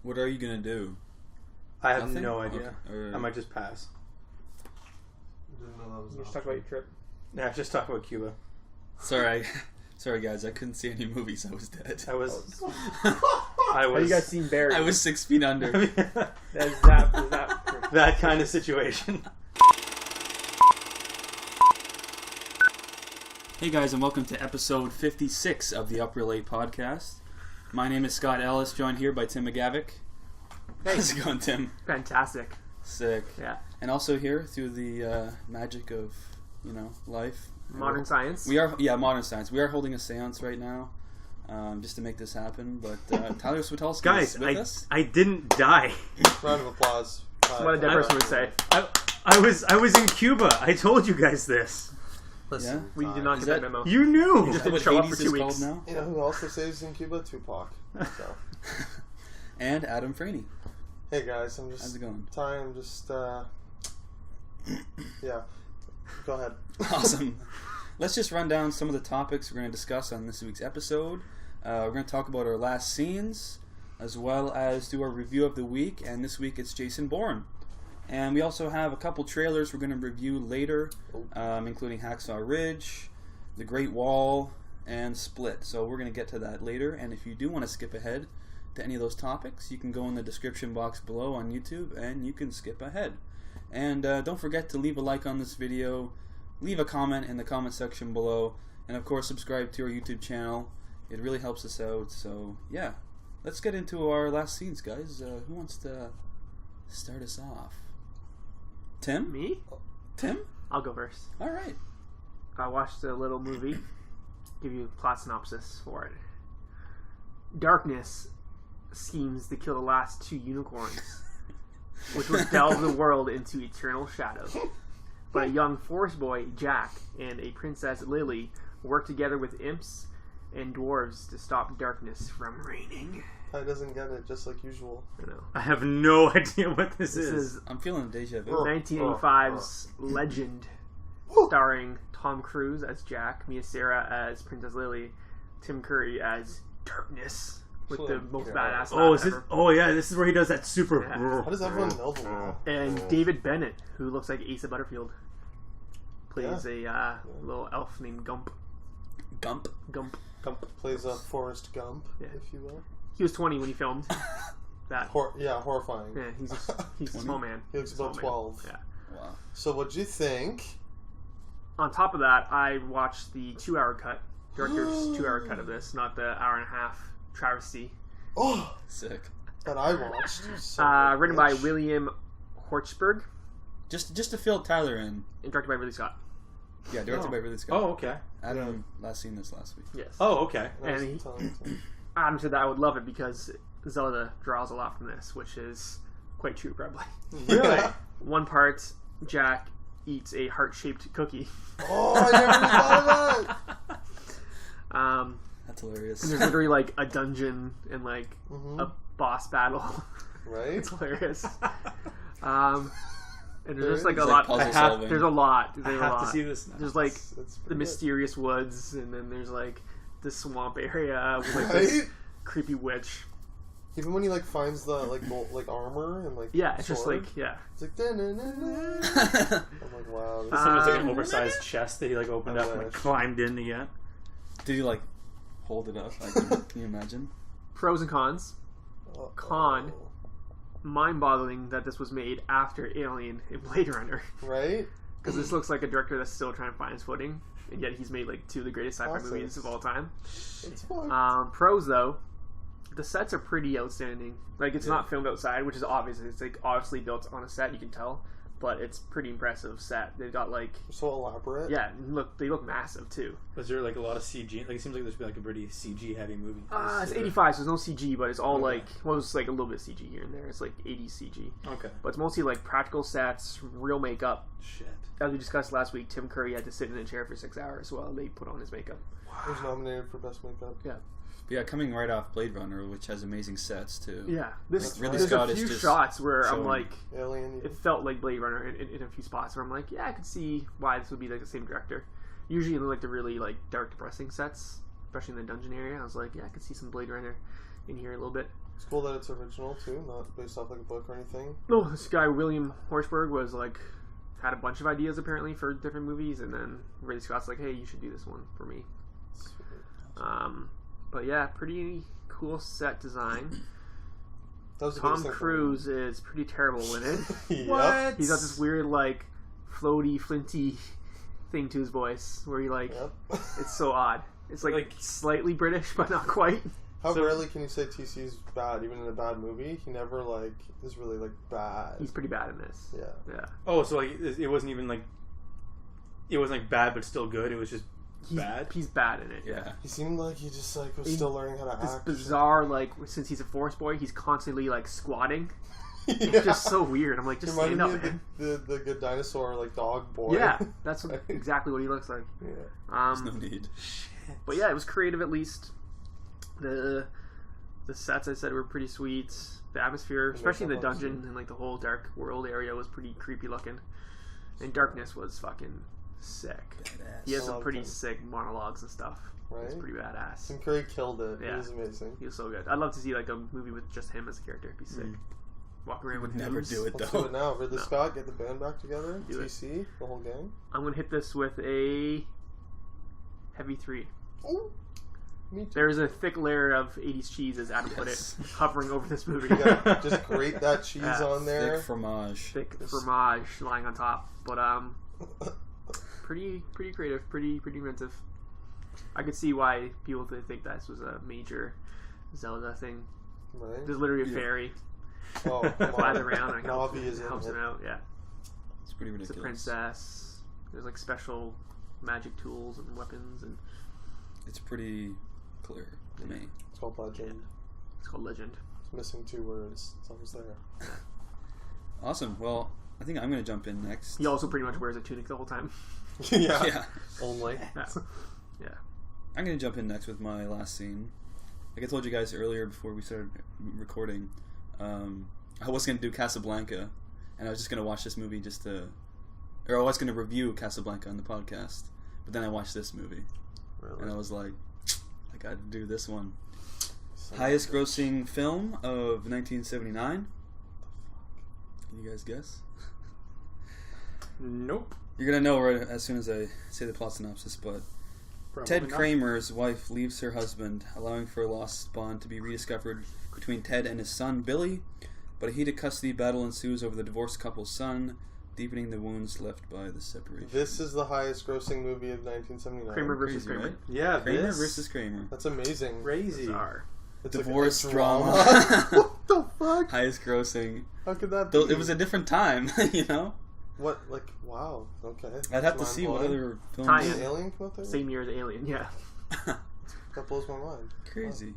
What are you gonna do? I have Nothing? no idea. Okay. I might just pass. You just talk about your trip. Yeah, just talk about Cuba. Sorry, guys. I couldn't see any movies. I was dead. I was. Have you guys seen Barry? I was 6 feet under. Is that that kind of situation. Hey guys, and welcome to episode 56 of the Up Relay podcast. My name is Scott Ellis, joined here by Tim McGavick. Hey. How's it going, Tim? fantastic? Sick. Yeah. And also here through the magic of life, Modern science. Modern science. We are holding a seance right now, just to make this happen. But Tyler Switolsky Guys, is with us. I didn't die. Round of applause. That's what a dead person would say. I was in Cuba. I told you guys this. Listen, We did not get that memo. You knew. You just Is that didn't what show up Hades for 2 is weeks. called now? you know who also saves in Cuba? Tupac. So. And Adam Franey. Hey guys, How's it going? I'm just yeah. Go ahead. Awesome. Let's just run down some of the topics we're going to discuss on this week's episode. We're going to talk about our last scenes, as well as do our review of the week. And this week it's Jason Bourne. And we also have a couple trailers we're going to review later, including Hacksaw Ridge, The Great Wall, and Split. So we're going to get to that later. And if you do want to skip ahead to any of those topics, you can go in the description box below on YouTube and you can skip ahead. And don't forget to leave a like on this video, leave a comment in the comment section below, and of course subscribe to our YouTube channel. It really helps us out. So yeah, let's get into our last scenes, guys. Who wants to start us off? Tim? Me? Tim? I'll go first. All right. I watched a little movie. Give you a plot synopsis for it. Darkness schemes to kill the last 2 unicorns, which would delve the world into eternal shadow. But a young forest boy, Jack, and a princess, Lily, work together with imps and dwarves to stop darkness from reigning. Ty doesn't get it, just like usual. I know. I have no idea what this This is. is I'm feeling deja vu. 1985's Legend, starring Tom Cruise as Jack, Mia Sara as Princess Lily, Tim Curry as Darkness, with the most badass Oh, laugh is this? ever. Oh, yeah. This is where he does that super. Yeah. How does everyone know the law? And David Bennett, who looks like Asa Butterfield, plays a little elf named Gump. Gump. Gump. Plays a Forrest Gump, Yeah. if you will. He was 20 when he filmed that. Horrifying. Yeah, he's a small man. He looks He's a about small 12. man. Yeah. Wow. So what'd you think? On top of that, I watched the 2-hour cut, director's 2-hour cut of this, not the hour-and-a-half travesty. Oh, Sick. that I watched. Written by William Horchberg Just to fill Tyler in. and directed by Ridley Scott. Yeah, directed by Ridley Scott. Oh, okay. Adam last seen this last week. Yes. Oh, okay. And Adam said that I would love it because Zelda draws a lot from this, which is quite true, probably. Really? One part, Jack eats a heart-shaped cookie. Oh, I never thought of that! That's hilarious. And there's literally like a dungeon and like Mhm. a boss battle. Right? It's hilarious. And there's just like a It's lot. like puzzle solving. There's a lot. I There's a have lot. to see this now. There's like It's the pretty good. mysterious woods, and then there's like the swamp area with like Right? this creepy witch. Even when he like finds the like armor and like Yeah, it's just sword, like it's like da-na-na-na. I'm like, wow. This Someone's like an Um, oversized chest that he like opened I up and like, wish. climbed in to get. Did you like hold it up? Can you imagine? pros and cons. Uh-oh. Con. Mind-boggling that this was made after Alien and Blade Runner, Right? because this looks like a director that's still trying to find his footing, and yet he's made like 2 of the greatest sci-fi Awesome. movies of all time. It's fun. Pros though, the sets are pretty outstanding. Like it's not filmed outside, which is obvious. It's like obviously built on a set, you can tell, but it's pretty impressive set. They've got like So elaborate. yeah, they look massive too. Was there like a lot of CG? Like it seems like there's been like a pretty CG heavy movie. It's 85, so there's no CG, but it's all like it's like a little bit of CG here and there. It's like 80s CG, Okay. but it's mostly like practical sets, real makeup. Shit. As we discussed last week, Tim Curry had to sit in a chair for 6 hours while they put on his makeup. He was nominated for best makeup. Yeah, Yeah, coming right off Blade Runner, which has amazing sets too. yeah. This Ridley there's Scott a is few just shots where I'm showing- like, Alien. it felt like Blade Runner in a few spots where I'm like, yeah, I could see why this would be like the same director. Usually in like the really like dark, depressing sets, especially in the dungeon area, I was like, yeah, I could see some Blade Runner in here a little bit. It's cool that it's original too, not based off like a book or anything. No, this guy William Horsberg was like had a bunch of ideas apparently for different movies, and then Ridley Scott's like, "Hey, you should do this one for me." But yeah, pretty cool set design. That was the Tom biggest thing for me. Cruise is pretty terrible in it. Yep. What? He's got this weird like floaty, flinty thing to his voice where he like Yep. it's so odd. It's like slightly British, but not quite. How So- rarely can you say TC's bad, even in a bad movie? He never like is really like bad. He's pretty bad in this. Yeah. Yeah. Oh, so like it wasn't even like it wasn't like bad but still good. It was just He's bad. He's bad in it. Yeah. He seemed like he just like was He- still learning how to This act. bizarre like since he's a forest boy, he's constantly like squatting. Yeah. It's just so weird. I'm like, just Reminded stand me up, of man. the good dinosaur like dog boy. Yeah, that's Right. exactly what he looks like. Yeah. There's no need. But yeah, it was creative at least. The sets I said were pretty sweet. The atmosphere, especially the makeup dungeon and like the whole dark world area, was pretty creepy looking. And Darkness was fucking sick. Badass. He has I some loved pretty him. sick monologues and stuff. It's Right? pretty badass. Tim Curry killed it. Yeah. It was amazing. He was so good. I'd love to see like a movie with just him as a character. It'd be sick. Walk around with Would never hooves. do it Let's though. do it now. Ridley No. Scott, get the band back together. Do it. TC, the whole gang. I'm gonna hit this with a heavy 3. Oh, me too. There's a thick layer of 80s cheese, as Adam put it, Yes. hovering over this movie. You gotta just grate that cheese Yeah. on there. Thick fromage. Thick fromage lying on top, but pretty creative, pretty inventive. I could see why people think this was a major Zelda thing. Right? There's literally a Yeah. fairy Oh, come flies on. around and helps, Navi is in helps it. him out. Yeah, It's pretty it's a ridiculous. princess. There's like special magic tools and weapons, and It's pretty clear to me. It's called Legend. it's called Legend. It's missing 2 words. It's almost there. Awesome. Well, I think I'm going to jump in next. He also pretty much wears a tunic the whole time. yeah. Yeah. Only. Yeah. Yeah. I'm going to jump in next with my last scene. Like I told you guys earlier before we started recording, I was going to do Casablanca, and I was just going to watch this movie or I was going to review Casablanca on the podcast, but then I watched this movie, Really. and I was like, I got to do this one. So Highest good. grossing film of 1979. Can you guys guess? Nope. You're going to know right as soon as I say the plot synopsis, but Ted not. Kramer's wife leaves her husband, allowing for a lost bond to be rediscovered between Ted and his son, Billy, but a heated custody battle ensues over the divorced couple's son, deepening the wounds left by the separation. This is the highest grossing movie of 1979. Kramer versus Crazy, Kramer. right? Yeah, Kramer this versus Kramer. That's amazing. crazy. Bizarre. It's like Divorce a drama. what the fuck? Highest grossing. How could that be? Though it was a different time, you know? What, like, wow. Okay. I'd have to Mind see what blowing. other films. Tie-in. Did Alien come out there? Same year as Alien. Yeah. That blows my mind. Crazy.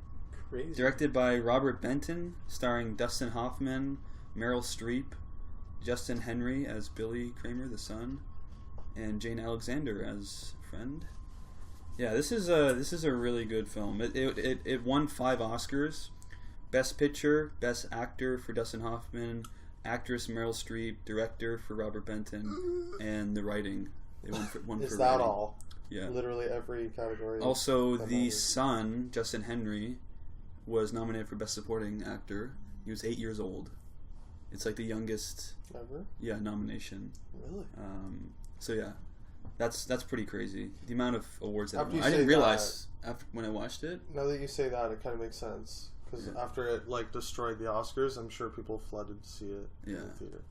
Crazy. Directed by Robert Benton, starring Dustin Hoffman, Meryl Streep, Justin Henry as Billy Kramer, the son, and Jane Alexander as friend. Yeah, this is a really good film. It won 5 Oscars: Best Picture, Best Actor for Dustin Hoffman, Actress Meryl Streep, Director for Robert Benton, and the writing. They won for Is for that writing. all? Yeah. Literally every category. Also, That the movie. son, Justin Henry, was nominated for Best Supporting Actor. He was 8 years old. It's like the youngest, Ever? nomination. Really? So yeah, that's pretty crazy. The amount of awards that After it won. you I didn't say realize after when I watched it. Now that you say that, it kind of makes sense. Because Yeah. after it, like, destroyed the Oscars, I'm sure people flooded to see it in Yeah. the theater.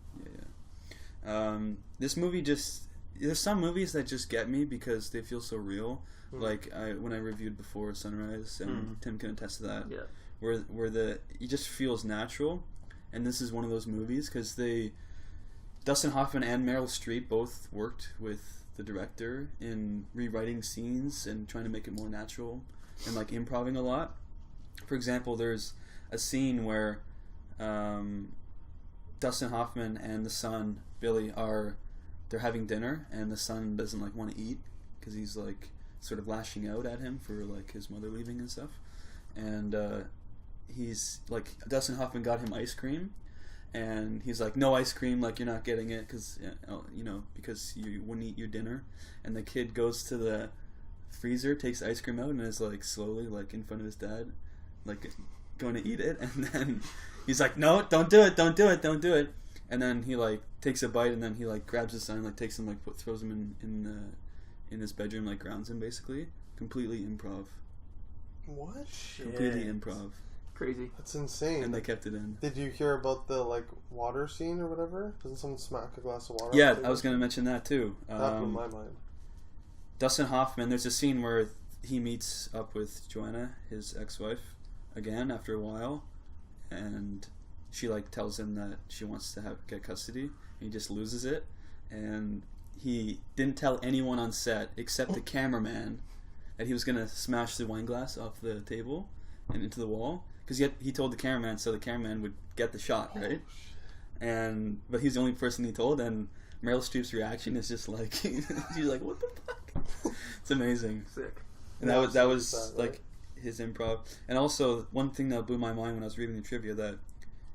Yeah. This movie just. There's some movies that just get me because they feel so real. Mm. Like when I reviewed Before Sunrise, and Tim can attest to that. Yeah. Where it just feels natural, and this is one of those movies because Dustin Hoffman and Meryl Streep both worked with the director in rewriting scenes and trying to make it more natural and like improvising a lot. For example, there's a scene where Dustin Hoffman and the son Billy they're having dinner, and the son doesn't like want to eat because he's like sort of lashing out at him for like his mother leaving and stuff, and he's like, Dustin Hoffman got him ice cream, and he's like, no ice cream, like you're not getting it because because you wouldn't eat your dinner, and the kid goes to the freezer, takes the ice cream out, and is like slowly like in front of his dad, like going to eat it, and then he's like, no, don't do it, don't do it, don't do it. And then he like takes a bite, and then he like grabs his son, like takes him, like throws him in his bedroom, like grounds him basically. Completely improv. What? Completely improv. Crazy. That's insane. And they kept it in. Did you hear about the like water scene or whatever? Doesn't someone smack a glass of water? Yeah, I was going to mention that too. That blew my mind. Dustin Hoffman, there's a scene where he meets up with Joanna, his ex-wife, again after a while, and she like tells him that she wants to get custody, and he just loses it, and he didn't tell anyone on set except the cameraman that he was gonna smash the wine glass off the table and into the wall, because he told the cameraman so the cameraman would get the shot, right? But he's the only person he told, and Meryl Streep's reaction is just like she's like, what the fuck? It's amazing. Sick. And Yeah, that was that, like right? his improv. And also one thing that blew my mind when I was reading the trivia, that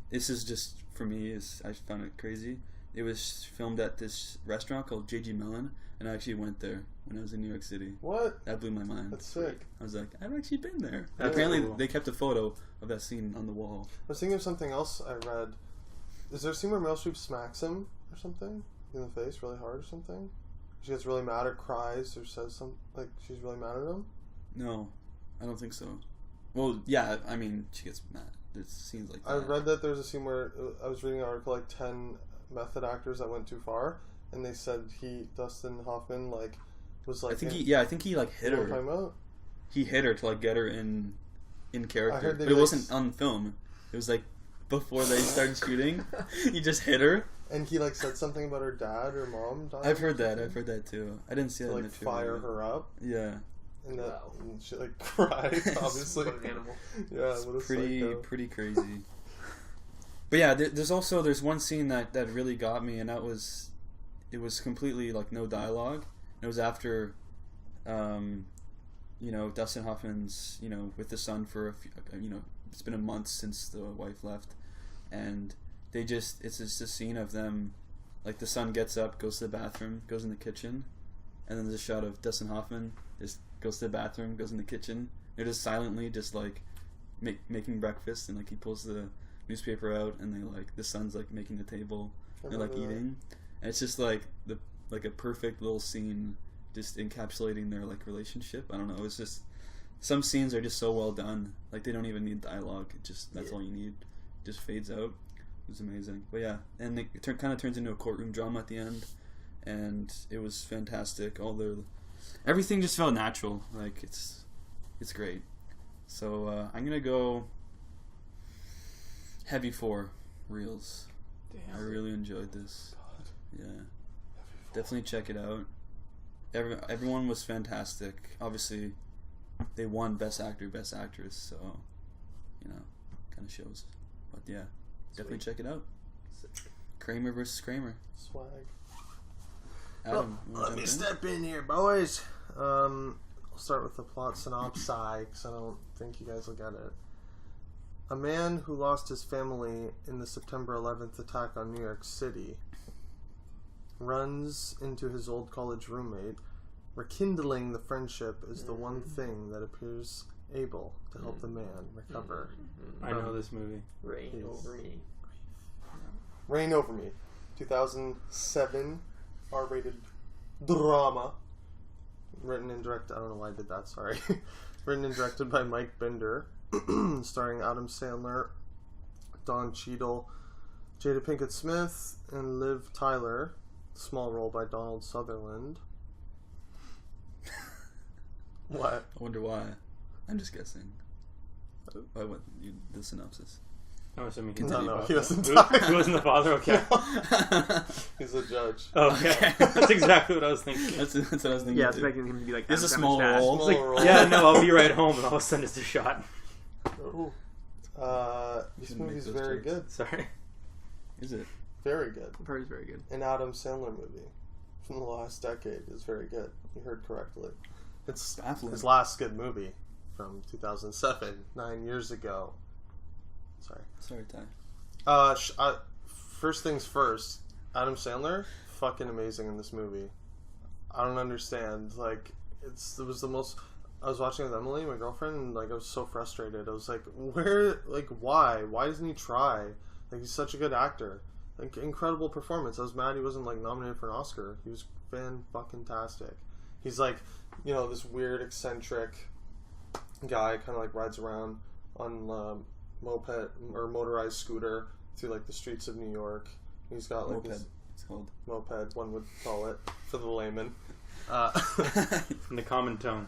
this is just for me, is I found it crazy. It was filmed at this restaurant called J.G. Mellon, and I actually went there when I was in New York City. What? That blew my mind. That's sick. I was like, I've actually been there. That's Apparently cool. they kept a photo of that scene on the wall. I was thinking of something else I read. Is there a scene where Meryl Streep smacks him or something in the face really hard or something? She gets really mad or cries or says something like she's really mad at him? No, I don't think so. Well, yeah, I mean, she gets mad. There's scenes like that. I read that there's a scene where I was reading an article like 10 method actors that went too far, and they said Dustin Hoffman, like, was like. I think he like hit You know what I'm her. talking about? He hit her to like get her in character, I heard they but it like wasn't on film. It was like before they started shooting. He just hit her. And he like said something about her dad or mom dying. I've heard or that. something I've heard that too. I didn't see to that in like the trivia. fire her up, Yeah, and that Wow. and she like cried. Obviously, What an animal. yeah, it's what a pretty psycho. crazy. But yeah, there's one scene that really got me, and it was completely like no dialogue. It was after, Dustin Hoffman's with the son for it's been a month since the wife left, and it's just a scene of them, like the son gets up, goes to the bathroom, goes in the kitchen, and then there's a shot of Dustin Hoffman just goes to the bathroom, goes in the kitchen. They're just silently just like making breakfast, and like he pulls the newspaper out, and the son's like making the table, they're like eating, and it's just like a perfect little scene, just encapsulating their like relationship. I don't know, it's just some scenes are just so well done, like they don't even need dialogue, that's all you need, just fades out. It was amazing. But yeah, and it kind of turns into a courtroom drama at the end, and it was fantastic. Everything just felt natural, like it's great. So I'm gonna go heavy 4 reels. Damn. I really enjoyed this. Yeah, definitely check it out. Everyone was fantastic. Obviously, they won Best Actor, Best Actress, so kind of shows. But yeah, definitely check it out. Kramer versus Kramer. Swag. Adam, you wanna Let jump me in? step in here, boys. I'll start with the plot synopsis because I don't think you guys will get it. A man who lost his family in the September 11th attack on New York City runs into his old college roommate. Rekindling the friendship is the one thing that appears able to help the man recover. I know this movie. Rain Yes. over me. Reign Over Me, 2007 R-rated drama. Written and directed, I don't know why I did that, sorry. Written and directed by Mike Bender, starring Adam Sandler, Don Cheadle, Jada Pinkett Smith, and Liv Tyler. Small role by Donald Sutherland. What? I wonder why. I'm just guessing. Why? What? The synopsis. I'm assuming No, he doesn't Who die. wasn't the father? Okay. He's a judge. Okay. Okay. That's exactly what I was thinking. That's what I was thinking. Yeah, too. expecting him to be like. It's a Adam small Sandler's dad. role. It's like, Small role. yeah, no, I'll be right home, and all of a sudden it's a shot. Ooh. This Shouldn't movie's make those very jokes. good. Sorry. Is it? Very good. I've heard it's very good. An Adam Sandler movie from the last decade is very good. You heard correctly. It's Baffling. his last good movie from 2007, 9 years ago. Sorry. Sorry, Ty. First things first, Adam Sandler, fucking amazing in this movie. I don't understand. Like, it was the most. I was watching with Emily, my girlfriend, and like I was so frustrated. I was like, why doesn't he try? Like, he's such a good actor, like, incredible performance. I was mad he wasn't like nominated for an Oscar. He was fan-fucking-tastic. He's like, this weird eccentric guy, kind of like rides around on moped or motorized scooter through like the streets of New York. He's got like Moped. It's called moped, one would call it for the layman. In the common tone.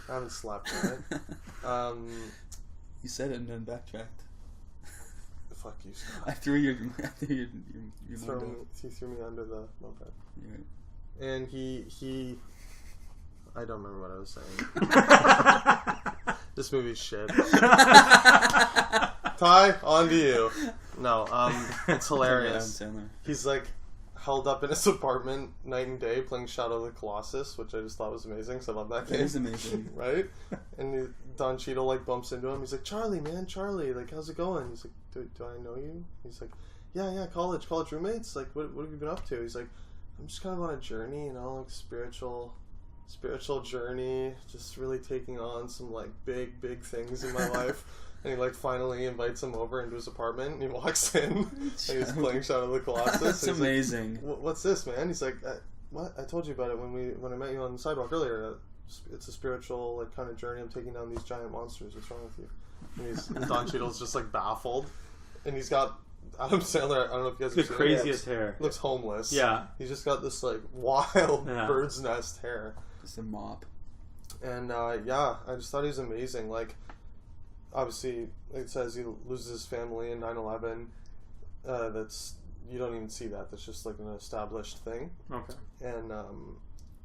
I haven't slept on it. You said it and then backtracked. Fuck you, Scott. I threw your He threw me under the moped. Right. And he I don't remember what I was saying. This movie's shit. Ty, on to you. No, it's hilarious. Adam Sandler. He's like held up in his apartment night and day playing Shadow of the Colossus, which I just thought was amazing, so I love that game. It is amazing. Right? And Don Cheadle like bumps into him. He's like, Charlie, like, how's it going? He's like, do I know you? He's like, yeah, college roommates. Like, what have you been up to? He's like, I'm just kind of on a journey, like spiritual journey, just really taking on some like big things in my life. And he like finally invites him over into his apartment, and he walks in and he's playing Shadow of the Colossus. That's amazing. Like, what's this, man? He's like, what? I told you about it when I met you on the sidewalk earlier. It's a spiritual like kind of journey. I'm taking down these giant monsters. What's wrong with you? And Don Cheadle's just like baffled, and he's got Adam Sandler. I don't know if you guys have The seen craziest it. hair. Looks homeless. Yeah. He's just got this like wild bird's nest hair. Just a mop. And I just thought he was amazing. Like, obviously, like it says he loses his family in 9/11. That's, you don't even see that. That's just like an established thing. Okay. And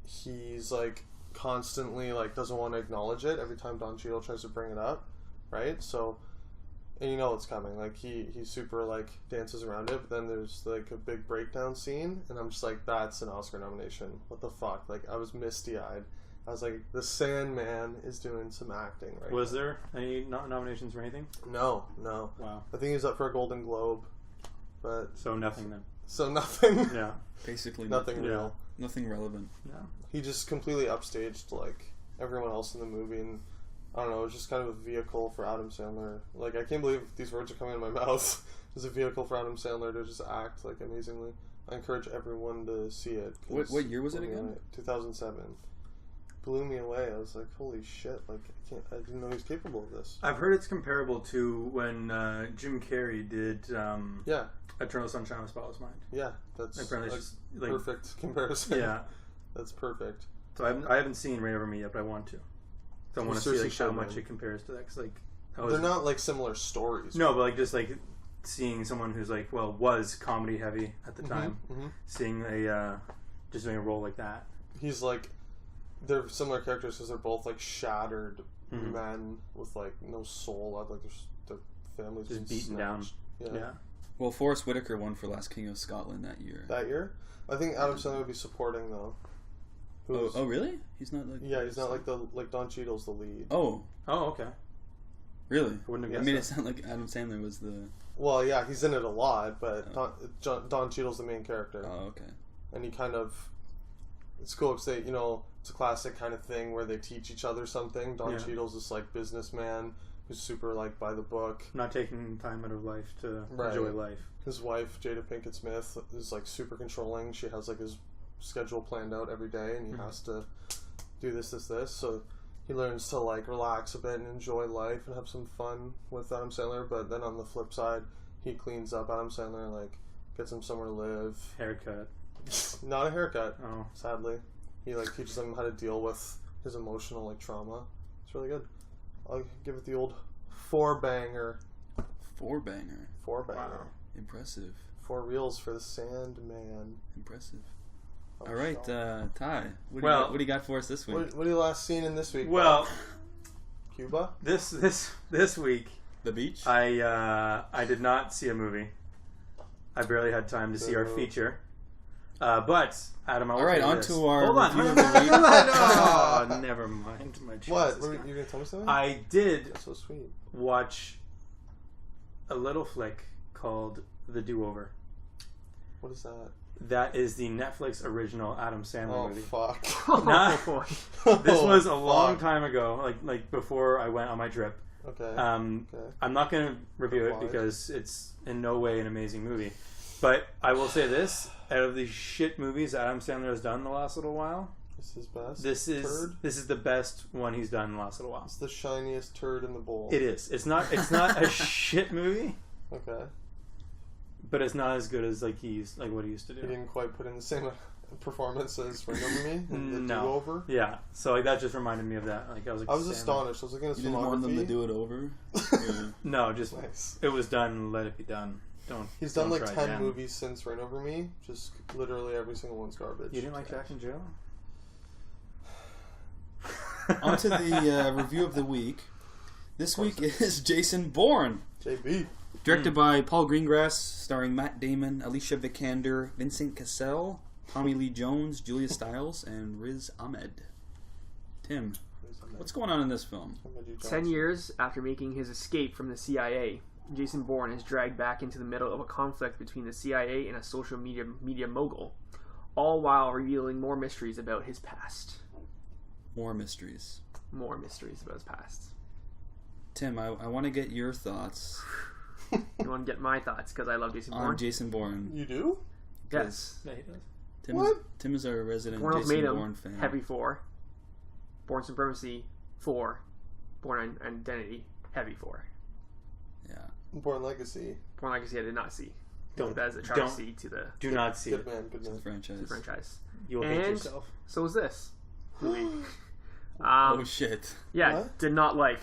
he's like constantly like doesn't want to acknowledge it every time Don Cheadle tries to bring it up, right? So, and you know it's coming. Like he super like dances around it, but then there's like a big breakdown scene, and I'm just like, that's an Oscar nomination. What the fuck? Like, I was misty eyed. I was like, the Sandman is doing some acting right Was there any nominations for anything? No. Wow. I think he was up for a Golden Globe, but So nothing then. so nothing. Yeah. Basically Nothing nothing. real. Nothing relevant. Yeah. He just completely upstaged like everyone else in the movie, and I don't know, it was just kind of a vehicle for Adam Sandler. Like, I can't believe these words are coming out of my mouth. It was a vehicle for Adam Sandler to just act like amazingly. I encourage everyone to see it. What year was it again? 2007. Blew me away. I was like, holy shit! Like, I didn't know he was capable of this. I've heard it's comparable to when Jim Carrey did Yeah, Eternal Sunshine of the Spotless Mind. yeah, that's Apparently like, it's just like perfect comparison. Yeah. That's perfect. So I haven't seen Rain Over Me yet, but I want to. So I want to see seriously like how should, much man. it compares to that. Cause like They're not like similar stories. No, but like just like seeing someone who's like was comedy heavy at the time, seeing a just doing a role like that. He's like, they're similar characters because they're both like shattered men with like no soul. Like their families Just been beaten down. snatched. Yeah. Well, Forrest Whitaker won for Last King of Scotland that year. That year, I think Adam Sandler would be supporting though. Oh, really? He's not like. Yeah, he's not like Don Cheadle's the lead. Oh, Okay. really? I wouldn't have I guessed made that. it sound like Adam Sandler was the. Well, yeah, he's in it a lot, but Don Cheadle's the main character, Oh, okay. and he kind of. It's cool because they, it's a classic kind of thing where they teach each other something. Don Cheadle's this like businessman who's super like by the book. Not taking time out of life to Right. enjoy life. His wife, Jada Pinkett Smith, is like super controlling. She has like his schedule planned out every day, and he has to do this. So he learns to like relax a bit and enjoy life and have some fun with Adam Sandler. But then on the flip side, he cleans up Adam Sandler, like gets him somewhere to live. Haircut. Not a haircut. Oh. Sadly, he like teaches him how to deal with his emotional like trauma. It's really good. I'll give it the old four banger. Four banger. Wow. Impressive. 4 reels for the Sandman. Impressive. Oh, All right, Sean. Ty. What do you got for us this week? What are you last seen in this week? Well, Bob? Cuba. this week The beach. I did not see a movie. I barely had time to see our feature. But Adam, I will All right, tell you on this. to our Hold on. review of the week. Oh, never mind. My What? chances. You're gonna tell me something? I did That's so sweet. watch a little flick called The Do-Over. What is that? That is the Netflix original Adam Sandler Oh, movie. fuck. Nah. boy. This was a Oh, long fuck. time ago, like before I went on my trip. Okay. Okay. Okay. I'm not going to review it Why? because it's in no way an amazing movie. But I will say this: out of the shit movies Adam Sandler has done the last little while, This is best. this turd? is the best one he's done in the last little while. It's the shiniest turd in the bowl. It is. It's not a shit movie, Okay. but it's not as good as what he used to He do. didn't quite put in the same performance as Ring Over Me in the No. do-over. Yeah. So that just reminded me of that. I was I was astonished. I was looking at You didn't want them to filmography. do it over? Or- No, just Nice. it was done. Let it be done. Don't. He's done don't like try 10 again. movies since Reign Over Me. Just literally every single one's garbage. You didn't like Jack and Jill? On to the review of the week. This week is Jason Bourne. JB. Directed by Paul Greengrass, starring Matt Damon, Alicia Vikander, Vincent Cassell, Tommy Lee Jones, Julia Stiles, and Riz Ahmed. Tim, what's going on in this film? 10 years after making his escape from the CIA, Jason Bourne is dragged back into the middle of a conflict between the CIA and a social media mogul, all while revealing more mysteries about his past. More mysteries. More mysteries about his past. Tim, I want to get your thoughts You want to get my thoughts because I love Jason on Bourne? Jason Bourne. You do? Yes. Yeah, he does. Tim What? Tim is our resident Bourne Jason Ultimatum, Bourne fan. Heavy 4. Bourne Supremacy, 4. Bourne Identity, Heavy 4. Yeah. Born Legacy. Bourne Legacy I did not see. Don't- That is a don't- travesty to the Do not see Good it. man, good man. Franchise. franchise. You will hate And- yourself. So is this movie. Oh shit. Yeah, What? did not like.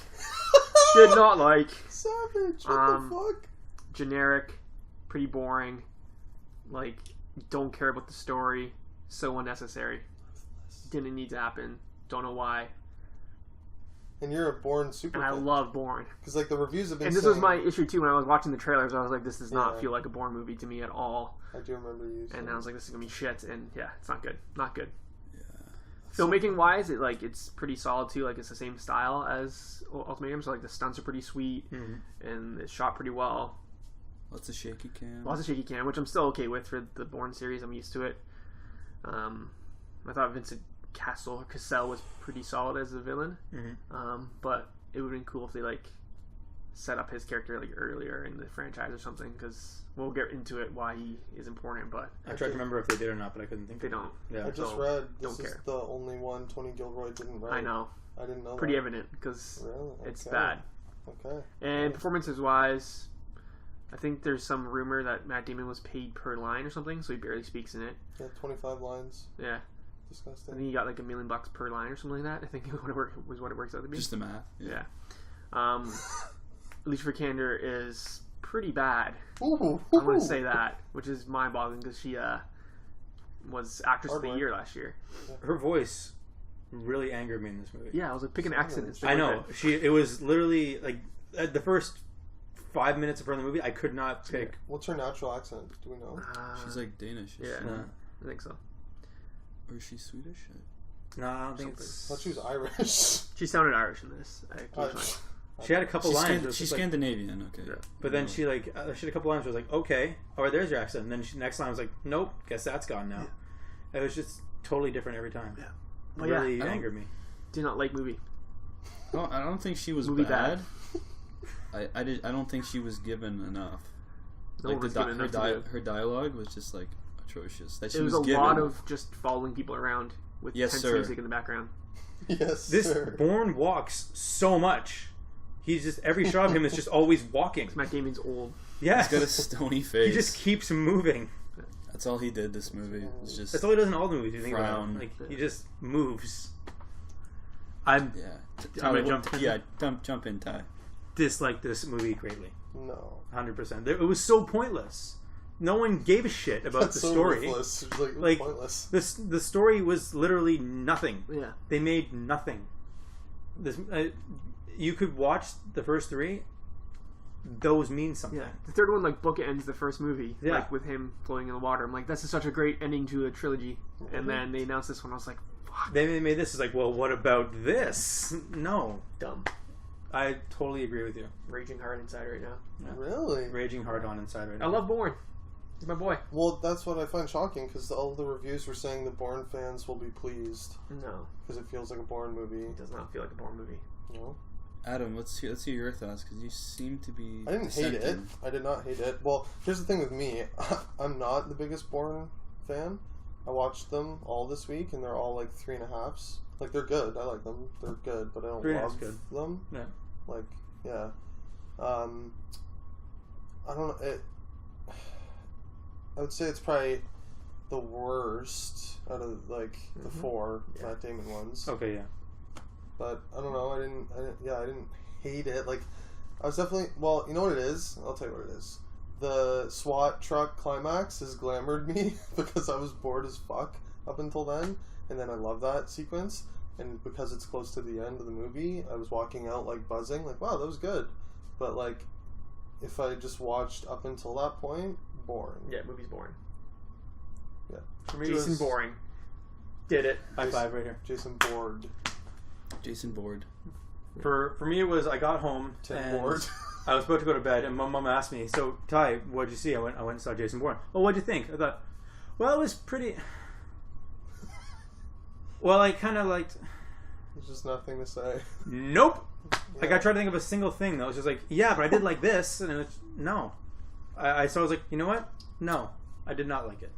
Did not like. Savage! What Um, the fuck? Generic, pretty boring. Like, don't care about the story. So unnecessary. Didn't need to happen. Don't know why. And you're a Born super And I fan. love Bourne. Because like the reviews have been And this was saying- my issue too when I was watching the trailers. I was like, this does not Yeah. feel like a Bourne movie to me at all. I do remember you saying. And I was like, this is gonna be shit. And yeah, it's not good. Not good. Yeah. Filmmaking wise, it's pretty solid too. Like it's the same style as Ultimatum, so like the stunts are pretty sweet and it's shot pretty well. Lots of shaky cam. Lots of shaky cam, which I'm still okay with for the Bourne series. I'm used to it. I thought Vincent Cassell was pretty solid as a villain, but it would have been cool if they set up his character earlier in the franchise or something. Because we'll get into it why he is important, but I tried to remember if they did or not, but I couldn't think. they of it. don't. Yeah. I just So, read this don't is care. the only one Tony Gilroy didn't write. I know, I didn't know pretty that. evident because Really? it's Okay. bad. Okay. And performances wise, I think there's some rumor that Matt Damon was paid per line or something, so he barely speaks in it. Yeah, 25 lines. Yeah, I Disgusting. think he got $1 million per line or something like that. I think was what it works out to be. Just the math. Yeah. Alicia Vikander is pretty bad. Ooh, I want to say that, which is mind-boggling because she was actress of the Hard year last year. Her voice really angered me in this movie. Yeah, I was like, pick an accent. and stick I with know. it. It was literally at the first 5 minutes of her in the movie, I could not pick. What's her natural accent? Do we know? She's like Danish. Yeah, No, I think so. Or is she Swedish? no, I don't think I it's. thought she was Irish. She sounded Irish in this. Occasionally. She had a couple She's, lines. Scan- where it's she's just like- Scandinavian, okay. Yeah. but then she she had a couple lines. Where I was like, okay, all right, there's your accent. And then next line was like, nope, guess that's gone now. It was just totally different every time. Yeah. It Well, yeah, really I don't- angered me. Did not like movie. I don't think she was Movie bad. I don't think she was given enough. No Like one was given enough to do. her dialogue was just like atrocious. That she It was a given. lot of just following people around with Yes, tense sir. music in the background. Yes, This sir. Bourne walks so much. He's just every shot of him is just always walking. Matt Damon's old. Yeah, He's got a stony face. he just keeps moving. That's all he did this movie. It's just That's all he does in all the movies. You think Frown. about it. Like he just moves. I'm yeah. I'm gonna Ty, jump in. Yeah, jump in, Ty. Dislike this movie greatly. No. 100%. It was so pointless. No one gave a shit about That's the so story. worthless. It's like, Like pointless. the story was literally nothing. yeah. They made nothing. This you could watch the first three. Those mean something. Yeah, the third one bookends the first movie, Yeah. with him floating in the water. I'm like, this is such a great ending to a trilogy. And then they announced this one. I was like, fuck, They made this is like, well, what about this? No, dumb. I totally agree with you. Raging hard inside right now. Yeah. Really? Raging hard on inside right I now. love Bourne. He's my boy. Well, that's what I find shocking because all the reviews were saying the Bourne fans will be pleased No, because it feels like a Bourne movie. it does not feel like a Bourne movie. No, Adam, let's hear your thoughts because you seem to be. I didn't hate it. dissenting. I did not hate it. Well, here's the thing with me. I'm not the biggest Bourne fan. I watched them all this week, and they're all like 3.5s. Like they're good. I like them. They're good, but I don't 3.5's love good. them. Yeah. Like, yeah. I don't know. I would say it's probably the worst out of like the 4 Matt Damon ones. Okay, yeah. But I don't know. I didn't hate it. Like, I was definitely. Well, you know what it is? I'll tell you what it is. The SWAT truck climax has glamored me because I was bored as fuck up until then, and then I love that sequence. And because it's close to the end of the movie, I was walking out like buzzing, like, wow, that was good. But like, if I just watched up until that point, boring. Yeah, movie's boring. Yeah. For me, Jason boring. Did it. High five right here. Jason bored. Jason bored. For me, it was I got home Tim and bored. I was about to go to bed, and my mom asked me, "So Ty, what'd you see?" I went and saw Jason Bourne. Well, what'd you think? I thought, well, it was pretty. Well, I kind of liked. There's just nothing to say. Nope. Yeah. Like I tried to think of a single thing that was just like, yeah, but I did like this, and it was no. So I was like, you know what? No, I did not like it.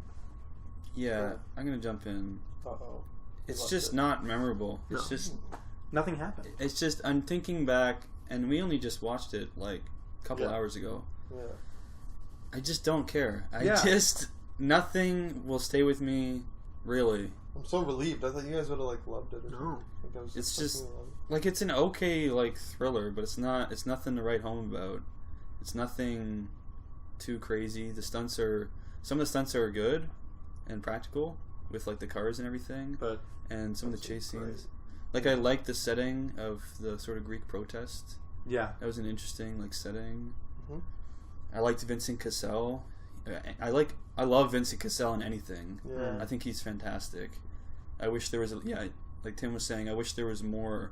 Yeah, I'm gonna jump in. Uh-oh. It's Loved just it. not memorable. It's No. just. Nothing happened. It's just. I'm thinking back, and we only just watched it like a couple hours ago. Yeah. I just don't care. Yeah. Nothing will stay with me, really. I'm so relieved. I thought you guys would have like loved it. Or No. something. Like, I was It's expecting just- you to love it. Like, it's an okay, like, thriller, but it's nothing to write home about. It's nothing too crazy. Some of the stunts are good and practical with, like, the cars and everything. But And some of the That's chase great. scenes. Like, I like the setting of the sort of Greek protest. yeah, That was an interesting, like, setting. Mhm. I liked Vincent Cassel. I love Vincent Cassel in anything. Yeah. I think he's fantastic. I wish there was like Tim was saying, I wish there was more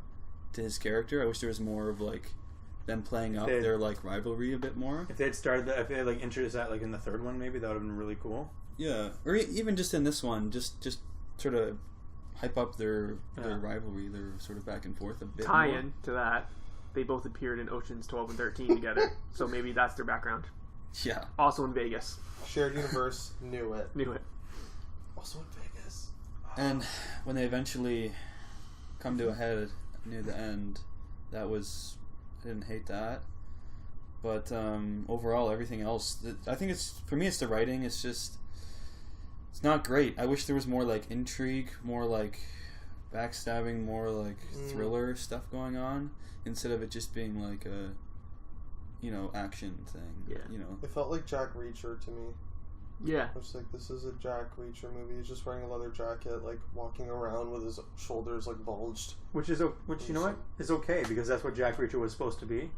to his character. I wish there was more of like them playing up their like rivalry a bit more. if they had started that, if they had like introduced that like in the third one, maybe that would have been really cool. Yeah, or even just in this one, just sort of hype up their rivalry, their sort of back and forth a bit. more. Tie-in to that, they both appeared in Oceans 12 and 13 together, so maybe that's their background. Yeah, Also in Vegas. Shared universe. Knew it. Knew it. Also in Vegas. and when they eventually come to a head near the end, I didn't hate that. But overall, everything else, I think for me, it's the writing. It's just, it's not great. I wish there was more like intrigue, more like backstabbing, more like thriller stuff going on, instead of it just being like a, action thing. Yeah. It felt like Jack Reacher to me. Yeah. I was like, this is a Jack Reacher movie. He's just wearing a leather jacket, like walking around with his shoulders like bulged. Which you know what is okay because that's what Jack Reacher was supposed to be.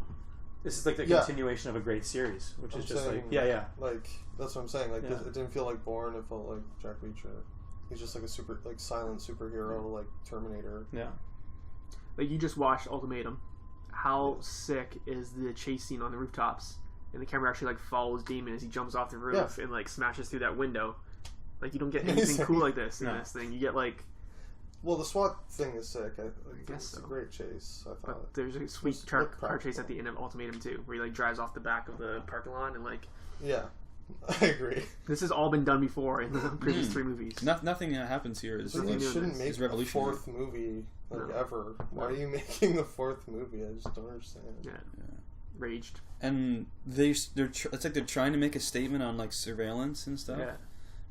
This is like the Yeah. continuation of a great series, which is I'm just saying, like yeah. Like that's what I'm saying. Like Yeah. it didn't feel like Bourne. It felt like Jack Reacher. He's just like a silent superhero, like Terminator. Yeah. Like, you just watched Ultimatum. How sick is the chase scene on the rooftops? And the camera actually, like, follows Damon as he jumps off the roof and, like, smashes through that window. Like, you don't get anything Amazing. cool like this in No. this thing. You get, like... Well, the SWAT thing is sick. I guess it's so. a great chase. I thought. But there's a sweet Just car look chase practical. at the end of Ultimatum, too, where he, like, drives off the back of the parking lot and, like... Yeah, I agree. This has all been done before in the previous 3 movies. Nothing that happens here is So Nothing you new in shouldn't this. make It's a revolutionary. 4th movie like No. ever. Why are you making the 4th movie? I just don't understand. Yeah. Raged. And it's like they're trying to make a statement on like surveillance and stuff. Yeah.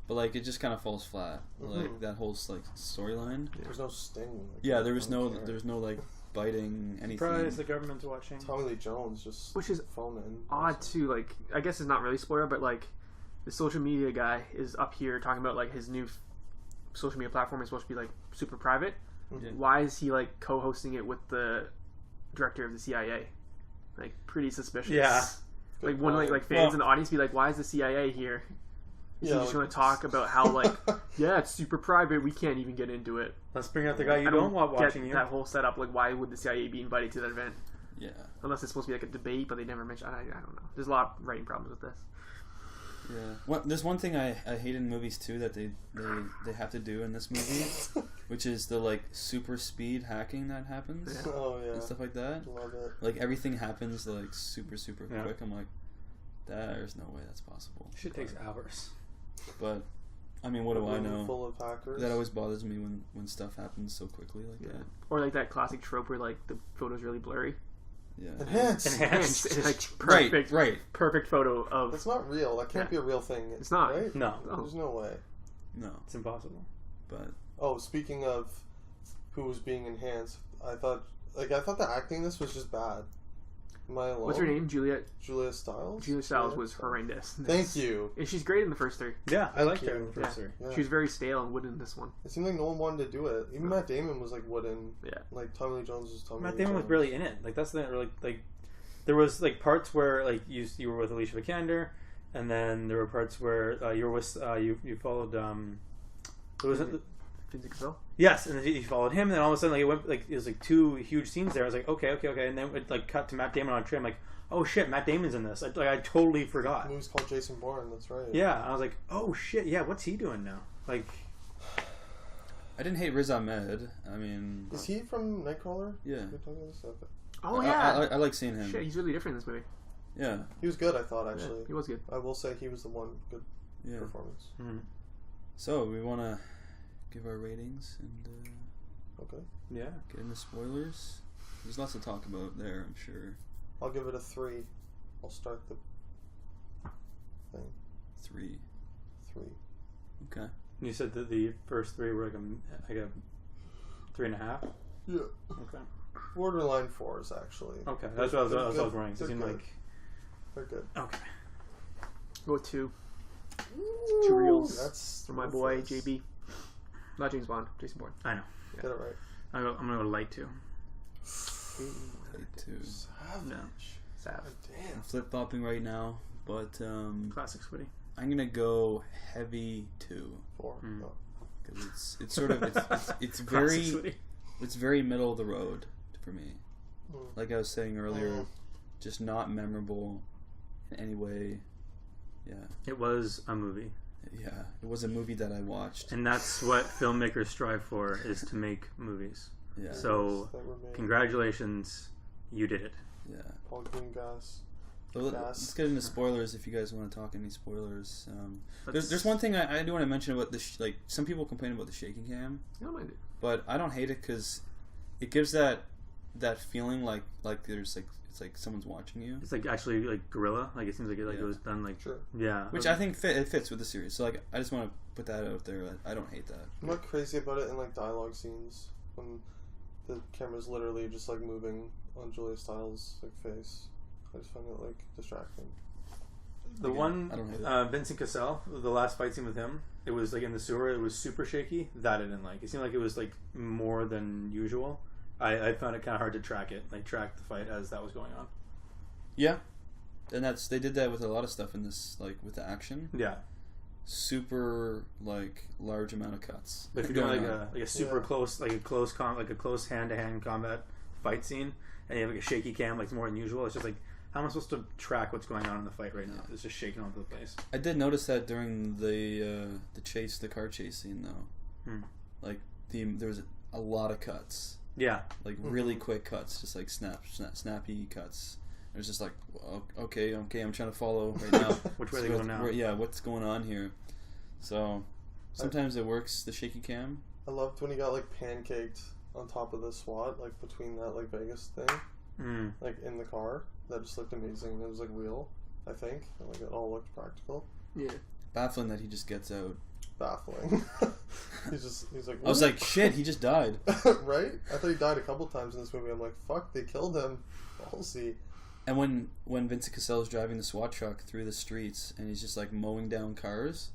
But like it just kind of falls flat. Like that whole like storyline. There's no sting. Like, Yeah, there was I don't care. no like biting anything. Surprise! The government's watching. Tommy Lee Jones just Which is phoning. Odd, too. Like, I guess it's not really spoiler, but, like, the social media guy is up here talking about, like, his new social media platform is supposed to be, like, super private. Yeah. Why is he, like, co-hosting it with the director of the CIA? Like, pretty suspicious. Yeah. Like, one like fans in the audience be like, why is the CIA here? Is he just going to talk about how, like, yeah, it's super private, we can't even get into it. Let's bring out the guy you I don't want get watching you. that whole setup. Like, why would the CIA be invited to that event? Yeah. Unless it's supposed to be, like, a debate, but they never mention... I don't know. There's a lot of writing problems with this. Yeah. There's one thing I hate in movies too that they have to do in this movie, which is the like super speed hacking that happens. Oh yeah. And stuff like that. Love it. Like everything happens like super quick. I'm like, there's no way that's possible. Shit takes hours. But I mean, what do I know? Full of hackers. That always bothers me when stuff happens so quickly like that. Or like that classic trope where like the photo's really blurry. Yeah. Enhanced. And, like perfect, right. Perfect photo of. That's not real. That can't be a real thing. It's not. Right? No. There's no way. No. It's impossible. But Oh, speaking of who was being enhanced, I thought the acting in this was just bad. Am I alone? What's her name? Julia Stiles? Julia Stiles was horrendous. Thank you. And she's great in the first three. Yeah, I liked her you. in the first three. Yeah. She was very stale and wooden in this one. It seemed like no one wanted to do it. Even Matt Damon was like wooden. Yeah. Like Tommy Lee Jones was Tommy Matt Lee Damon was Jones. barely in it. Like that's the like there was like parts where like you were with Alicia Vikander, and then there were parts where you were with you followed what was it? Vincent Cassel? Yes, and then you followed him, and then all of a sudden like it was like two huge scenes there. I was like, okay, and then it like cut to Matt Damon on a train. I'm like, oh shit, Matt Damon's in this. I totally forgot. The movie's called Jason Bourne. That's right. Yeah, I was like, oh shit, yeah, what's he doing now? Like, I didn't hate Riz Ahmed. I mean, Is he from Nightcrawler? yeah. You're talking about this? Okay. Oh yeah. I like seeing him. Shit, he's really different in this movie. Yeah. He was good, I thought, Yeah, actually. he was good. I will say he was the one good Yeah. performance. So we want to give our ratings and Okay. yeah, get into spoilers. There's lots to talk about there, I'm sure. I'll give it a 3. I'll start the thing. 3. 3. Okay. you said that the first three were like a 3.5. Yeah. Okay. Borderline 4s, actually. Okay, that's what I was wondering. It They're seemed good. like They're good. okay. Go with 2. 2 reels That's for my boy JB. Not James Bond, Jason Bourne. I know. Get it right. I'm gonna go light 2. Light 2. Savage. No. Savage. Damn. I'm flip-flopping right now, but Classic Switty. I'm going to go heavy 2. 4. Mm. No. Because it's sort of, it's Classic very, Switty. it's very middle of the road for me. Mm. Like I was saying earlier, Mm. just not memorable in any way. Yeah. It was a movie, Yeah. It was a movie that I watched. and that's what filmmakers strive for: is to make movies. Yeah. So, That were made. congratulations, you did it. Yeah. Paul Greengrass. So let's get into spoilers if you guys want to talk any spoilers. Let's- There's one thing I do want to mention about the like some people complain about the shaking cam, I don't mind it. but I don't hate it because it gives that feeling like there's like it's like someone's watching you, It's like actually like Gorilla. Like it seems like it was done like Sure. yeah. which I think it fits with the series. So like I just want to put that out there. I don't hate that. I'm not crazy about it in like dialogue scenes when the camera's literally just like moving on Julia Stiles' like face. I just find it like distracting. The Again, one I don't hate it. Vincent Cassel, the last fight scene with him, it was like in the sewer. It was super shaky. That I didn't like. It seemed like it was like more than usual. I found it kind of hard to track the fight as that was going on. Yeah, and they did that with a lot of stuff in this, like with the action. Yeah, Super like large amount of cuts. but if you're doing going on. like a super Yeah. close, like a close hand-to-hand combat fight scene, and you have like a shaky cam, like it's more than usual. It's just like, how am I supposed to track what's going on in the fight right now? It's just shaking all over the place. I did notice that during the car chase scene though. Like there was a lot of cuts, Yeah, like really quick cuts, just like snappy cuts. It was just like, okay, I'm trying to follow right now. Which way are they going now? Yeah, what's going on here? So sometimes it works, the shaky cam. I loved when he got like pancaked on top of the SWAT, like between that like Vegas thing, like in the car. That just looked amazing. It was like real, I think. And, like it all looked practical. Yeah. Baffling that he just gets out. Baffling. he's like. I was like, shit, he just died. Right? I thought he died a couple times in this movie. I'm like, fuck, they killed him. Ballsy. And when Vincent Cassel is driving the SWAT truck through the streets and he's just like mowing down cars,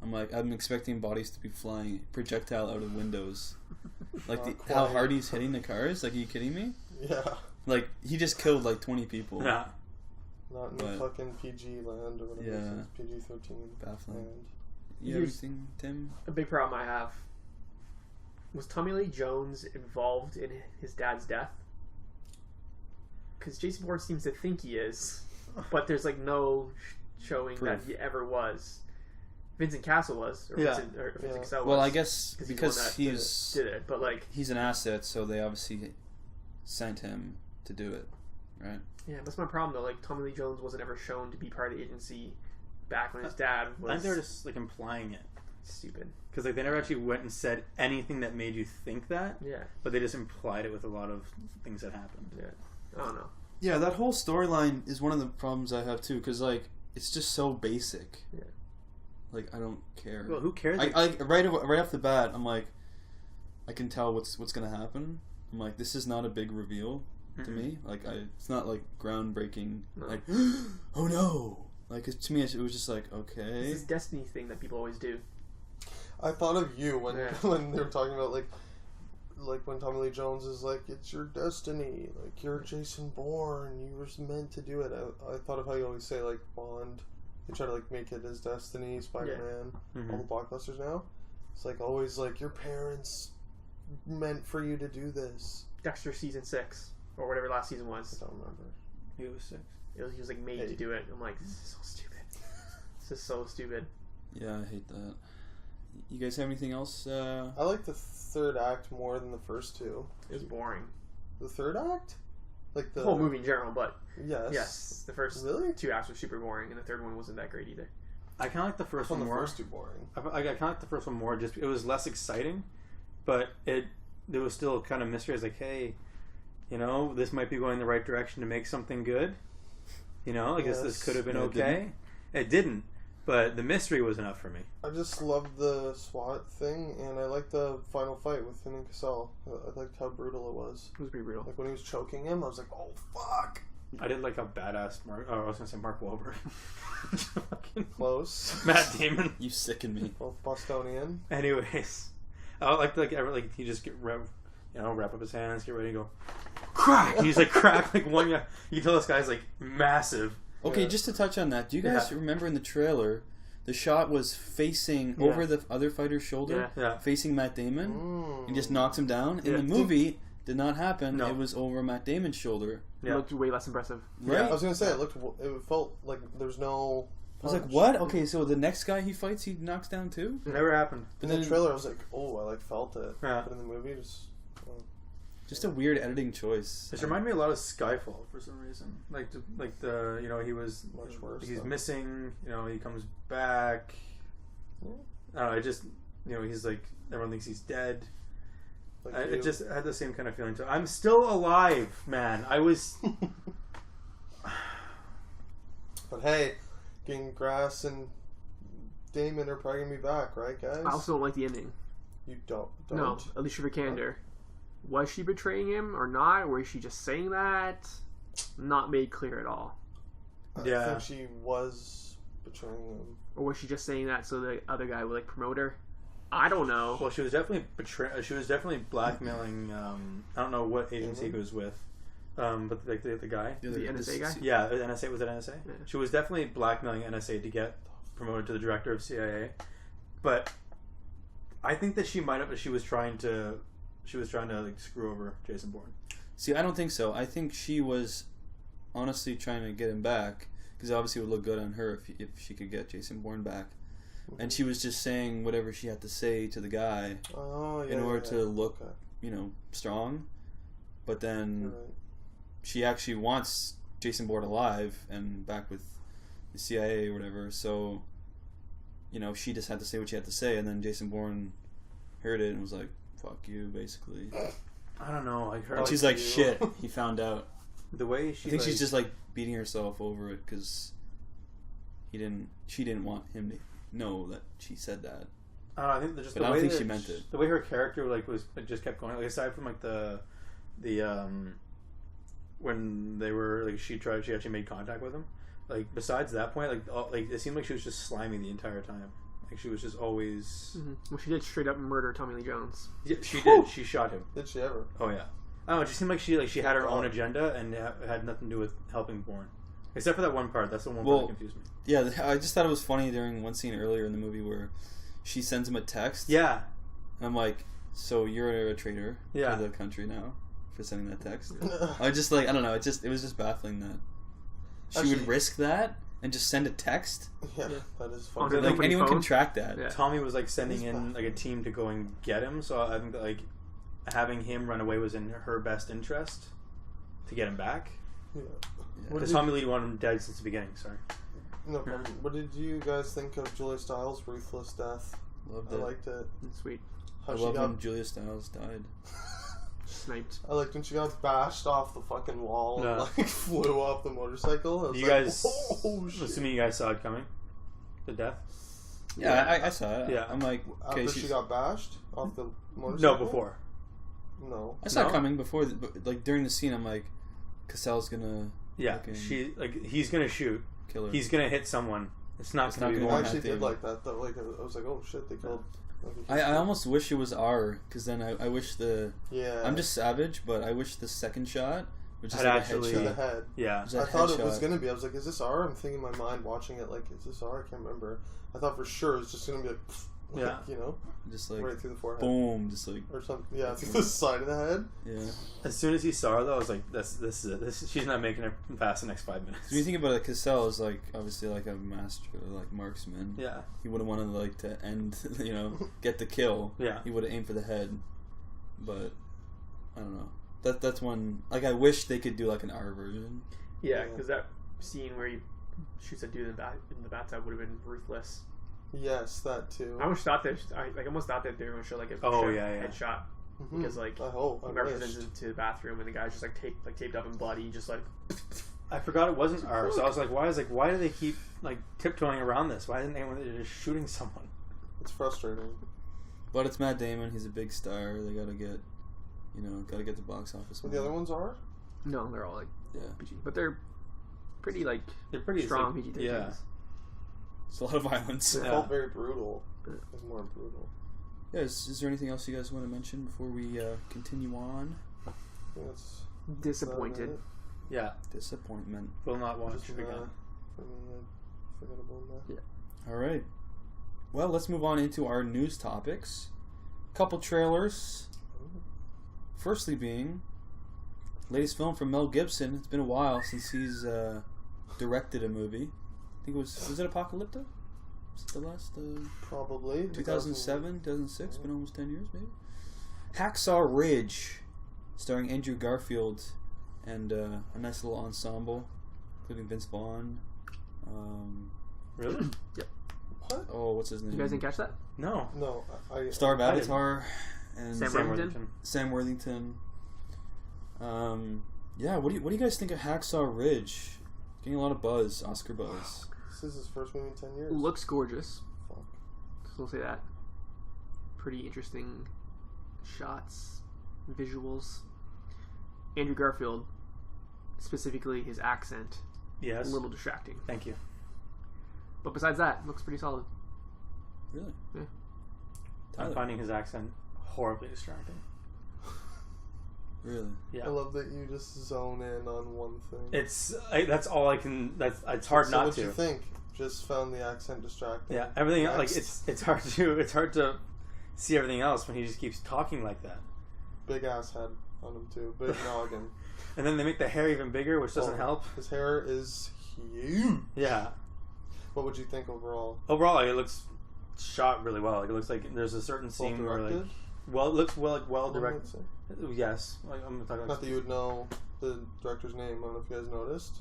I'm expecting bodies to be flying projectile out of windows. Like how hard he's hitting the cars. Like, are you kidding me? Yeah. Like he just killed like 20 people. yeah. Not in the fucking PG land or whatever. Yeah. It's PG-13 Baffling. land. You have anything, Tim? A big problem I have was Tommy Lee Jones involved in his dad's death? Because Jason Bourne seems to think he is, but there's like no showing proof. that he ever was. Vincent Castle was, or Yeah. Vincent Cassell was. Well, I guess he's because the one that he's did it, but like, he's an asset, so they obviously sent him to do it, right? yeah, that's my problem though. Like, Tommy Lee Jones wasn't ever shown to be part of the agency back when his dad was. I think they're just like implying it stupid. because like they never actually went and said anything that made you think that, Yeah, but they just implied it with a lot of things that happened. yeah. I don't know. Yeah, that whole storyline is one of the problems I have too, because like it's just so basic. Yeah. Like I don't care. Well, who cares? I right off the bat, I'm like, I can tell what's gonna happen. I'm like, this is not a big reveal to me. Like it's not like groundbreaking. No. Like, oh no! Like to me, it was just like, okay. It's this Destiny thing that people always do. I thought of you when Yeah. when they were talking about like when Tommy Lee Jones is like, it's your destiny, like you're Jason Bourne, you were meant to do it. I thought of how you always say like Bond, you try to like make it his destiny, Spider-Man, all the blockbusters now. It's like always like your parents meant for you to do this. Dexter season 6 or whatever last season I was. don't remember. He was 6. He was like made to do it. I'm like, this is so stupid. This is so stupid. Yeah, I hate that. You guys have anything else? I like the third act more than the first two. It was boring. The third act? Like The whole movie in general, but Yes. yes, the first Really? 2 acts were super boring, and the third one wasn't that great either. I kind of like the I first found one the more. first two boring. I kind of like the first one more. Just it was less exciting, but there was still kind of mystery. It's like, hey, you know, this might be going the right direction to make something good. You know, like this Yes. could have been No, it okay. It didn't, but the mystery was enough for me. I just loved the SWAT thing, and I liked the final fight with him and Cassell. I liked how brutal it was. It was pretty brutal. Like when he was choking him, I was like, "Oh fuck!" I didn't like how badass Mark. Oh, I was gonna say Mark Wahlberg. Fucking Close. Matt Damon. You sicken me. Both Bostonian. Anyways, I like he just wrap up his hands, get ready, to go crack. And he's like crack like one guy. You tell this guy's like massive. Okay, Yeah. just to touch on that, do you guys remember in the trailer, the shot was facing over the other fighter's shoulder, Yeah. facing Matt Damon, Mm. and just knocks him down? In Yeah. the movie, did not happen. No. It was over Matt Damon's shoulder. It Yeah. looked way less impressive. Right? I was gonna say it felt like there's no. I was like, punch. what? Okay, so the next guy he fights, he knocks down too? It never happened. In But the then- trailer, I was like, "Oh, I like felt it," Yeah. but in the movie, Just a weird editing choice. This reminded me a lot of Skyfall for some reason. Like the you know he was Much worse, He's though. missing. You know he comes back. Yeah. I don't know. I just he's like everyone thinks he's dead. like It just had the same kind of feeling to it. I'm still alive, man. I was. But hey, King Grass and Damon are probably gonna be back, right, guys? I also don't like the ending. You don't. No, Alicia Vikander. Was she betraying him or not? Or was she just saying that? Not made clear at all. I Yeah. think she was betraying him. Or was she just saying that so the other guy would like promote her? I don't know. Well, she was definitely She was definitely blackmailing. I don't know what agency he was with, but like the guy. The NSA guy? Yeah, NSA was it NSA? Yeah. She was definitely blackmailing NSA to get promoted to the director of CIA, but I think that she was trying to like screw over Jason Bourne. See, I don't think so. I think she was honestly trying to get him back, because obviously it would look good on her if she could get Jason Bourne back. And she was just saying whatever she had to say to the guy Oh, yeah. in order to look, Okay. strong. But then You're right. she actually wants Jason Bourne alive and back with the CIA or whatever. So, she just had to say what she had to say, and then Jason Bourne heard it and was like, "Fuck you," basically. I don't know. Like her, And she's like, "Shit," he found out. the way I she. think she's just like beating herself over it because she didn't want him to know that she said that. I don't know, I think just But the I don't way think that she meant it. The way her character just kept going. Like aside from like the when they were like she actually made contact with him. Like besides that point, like it seemed like she was just slimy the entire time. Like she was just always. Mm-hmm. Well, she did straight up murder Tommy Lee Jones. Yeah, she did. She shot him. Did she ever? Oh yeah. I don't know. It just seemed like she had her own agenda and it had nothing to do with helping Bourne. Except for that one part. That's the one part that confused me. Yeah, I just thought it was funny during one scene earlier in the movie where she sends him a text. Yeah. And I'm like, so you're a traitor Yeah. to the country now for sending that text? I just I don't know. It was just baffling that she Actually- would risk that and just send a text. Yeah, Yeah. that is On funny. the Like company anyone phone? can track that. Yeah. Tommy was like sending He's in like a team to go and get him, so I think that like having him run away was in her best interest to get him back. Yeah. What Because did, Tommy Lee wanted him dead since the beginning. Sorry. no problem. What did you guys think of Julia Stiles' ruthless death? Loved I it. liked it. Sweet. I How she love got. when Julia Stiles died. Sniped. I liked when she got bashed off the fucking wall No. and like flew off the motorcycle. I was You like, guys, oh shit. assuming you guys saw it coming, the death. Yeah, I saw it. Yeah. I'm like, okay, After she got bashed off the No, motorcycle? before. No. I saw No? it coming before, but like during the scene, I'm like, Cassell's gonna Yeah, fucking he's gonna shoot. kill her. He's gonna hit someone. It's not It's gonna not be gonna I Bourne. actually Matthew. did like that though. Like I was like, oh shit, they killed. I almost wish it was R, because then I wish the Yeah. I'm just savage, but I wish the second shot, which is Had like actually- to a the headshot. head. Yeah, Was I that thought it was headshot. gonna be. I was like, is this R? I'm thinking in my mind watching it like, is this R? I can't remember. I thought for sure it was just gonna be like, Yeah. you know, Just like right through the forehead boom, just like or something. Yeah, through the side of the head. yeah. as soon as he saw her, though, I was like, "This is it. She's not making it past the next 5 minutes." So when you think about it, Cassell is like obviously like a master like marksman. Yeah, He would have wanted like to end, get the kill. yeah. He would have aimed for the head, but I don't know. That's one. Like I wish they could do like an R version. Yeah, Yeah. because that scene where he shoots a dude in the bathtub would have been ruthless. Yes, that too. I almost thought that I almost thought that they were going to show like a Oh, yeah. headshot Mhm. because like I hope. he I marches wished. into the bathroom and the guy's just like taped up and bloody, just like I forgot it wasn't R, so I was like, why do they keep like tiptoeing around this? Why didn't anyone just shooting someone? It's frustrating. But it's Matt Damon. He's a big star. They gotta get, gotta get the box office. But the other ones are. no, they're all like Yeah, PG, but they're pretty like They're pretty strong like, PG-13s. Yeah, it's a lot of violence. It Yeah. felt very brutal. It was more brutal. Yeah, is there anything else you guys want to mention before we continue on? I think that's Disappointed. yeah. Disappointment. Will not watch Just, again. forgettable enough. All right. Well, let's move on into our news topics. Couple trailers. Firstly, being latest film from Mel Gibson. It's been a while since he's directed a movie. I think it was it Apocalypto? Was it the last? Probably 2007, 2006, been almost 10 years maybe. Hacksaw Ridge, starring Andrew Garfield and a nice little ensemble, including Vince Vaughn. Really? What? Oh, what's his name? You guys didn't catch that? No. No, I Star of I didn't. Avatar and Sam Sam Worthington? Sam Worthington. Yeah, what do you guys think of Hacksaw Ridge? Getting a lot of buzz, Oscar buzz. This is his first movie in 10 years. Looks gorgeous. Fuck. So we'll say that. Pretty interesting shots, visuals. Andrew Garfield, specifically his accent, Yes. a little distracting. Thank you. But besides that, looks pretty solid. Really? Yeah. I'm Tyler, finding his accent horribly distracting. really? Yeah. I love that you just zone in on one thing. That's all I can. It's hard so not what to. you think? Just found the accent distracting. Yeah, everything Next. like it's hard to see everything else when he just keeps talking like that. Big ass head on him too. Big noggin. And then they make the hair even bigger, which doesn't Oh, help. His hair is huge. Yeah. What would you think overall? Overall, like, it looks shot really well. Like it looks like there's a certain Well scene where directed? it looks well One directed. would say. Yes, like, I'm talking about. Not that you would know the director's name. I don't know if you guys noticed.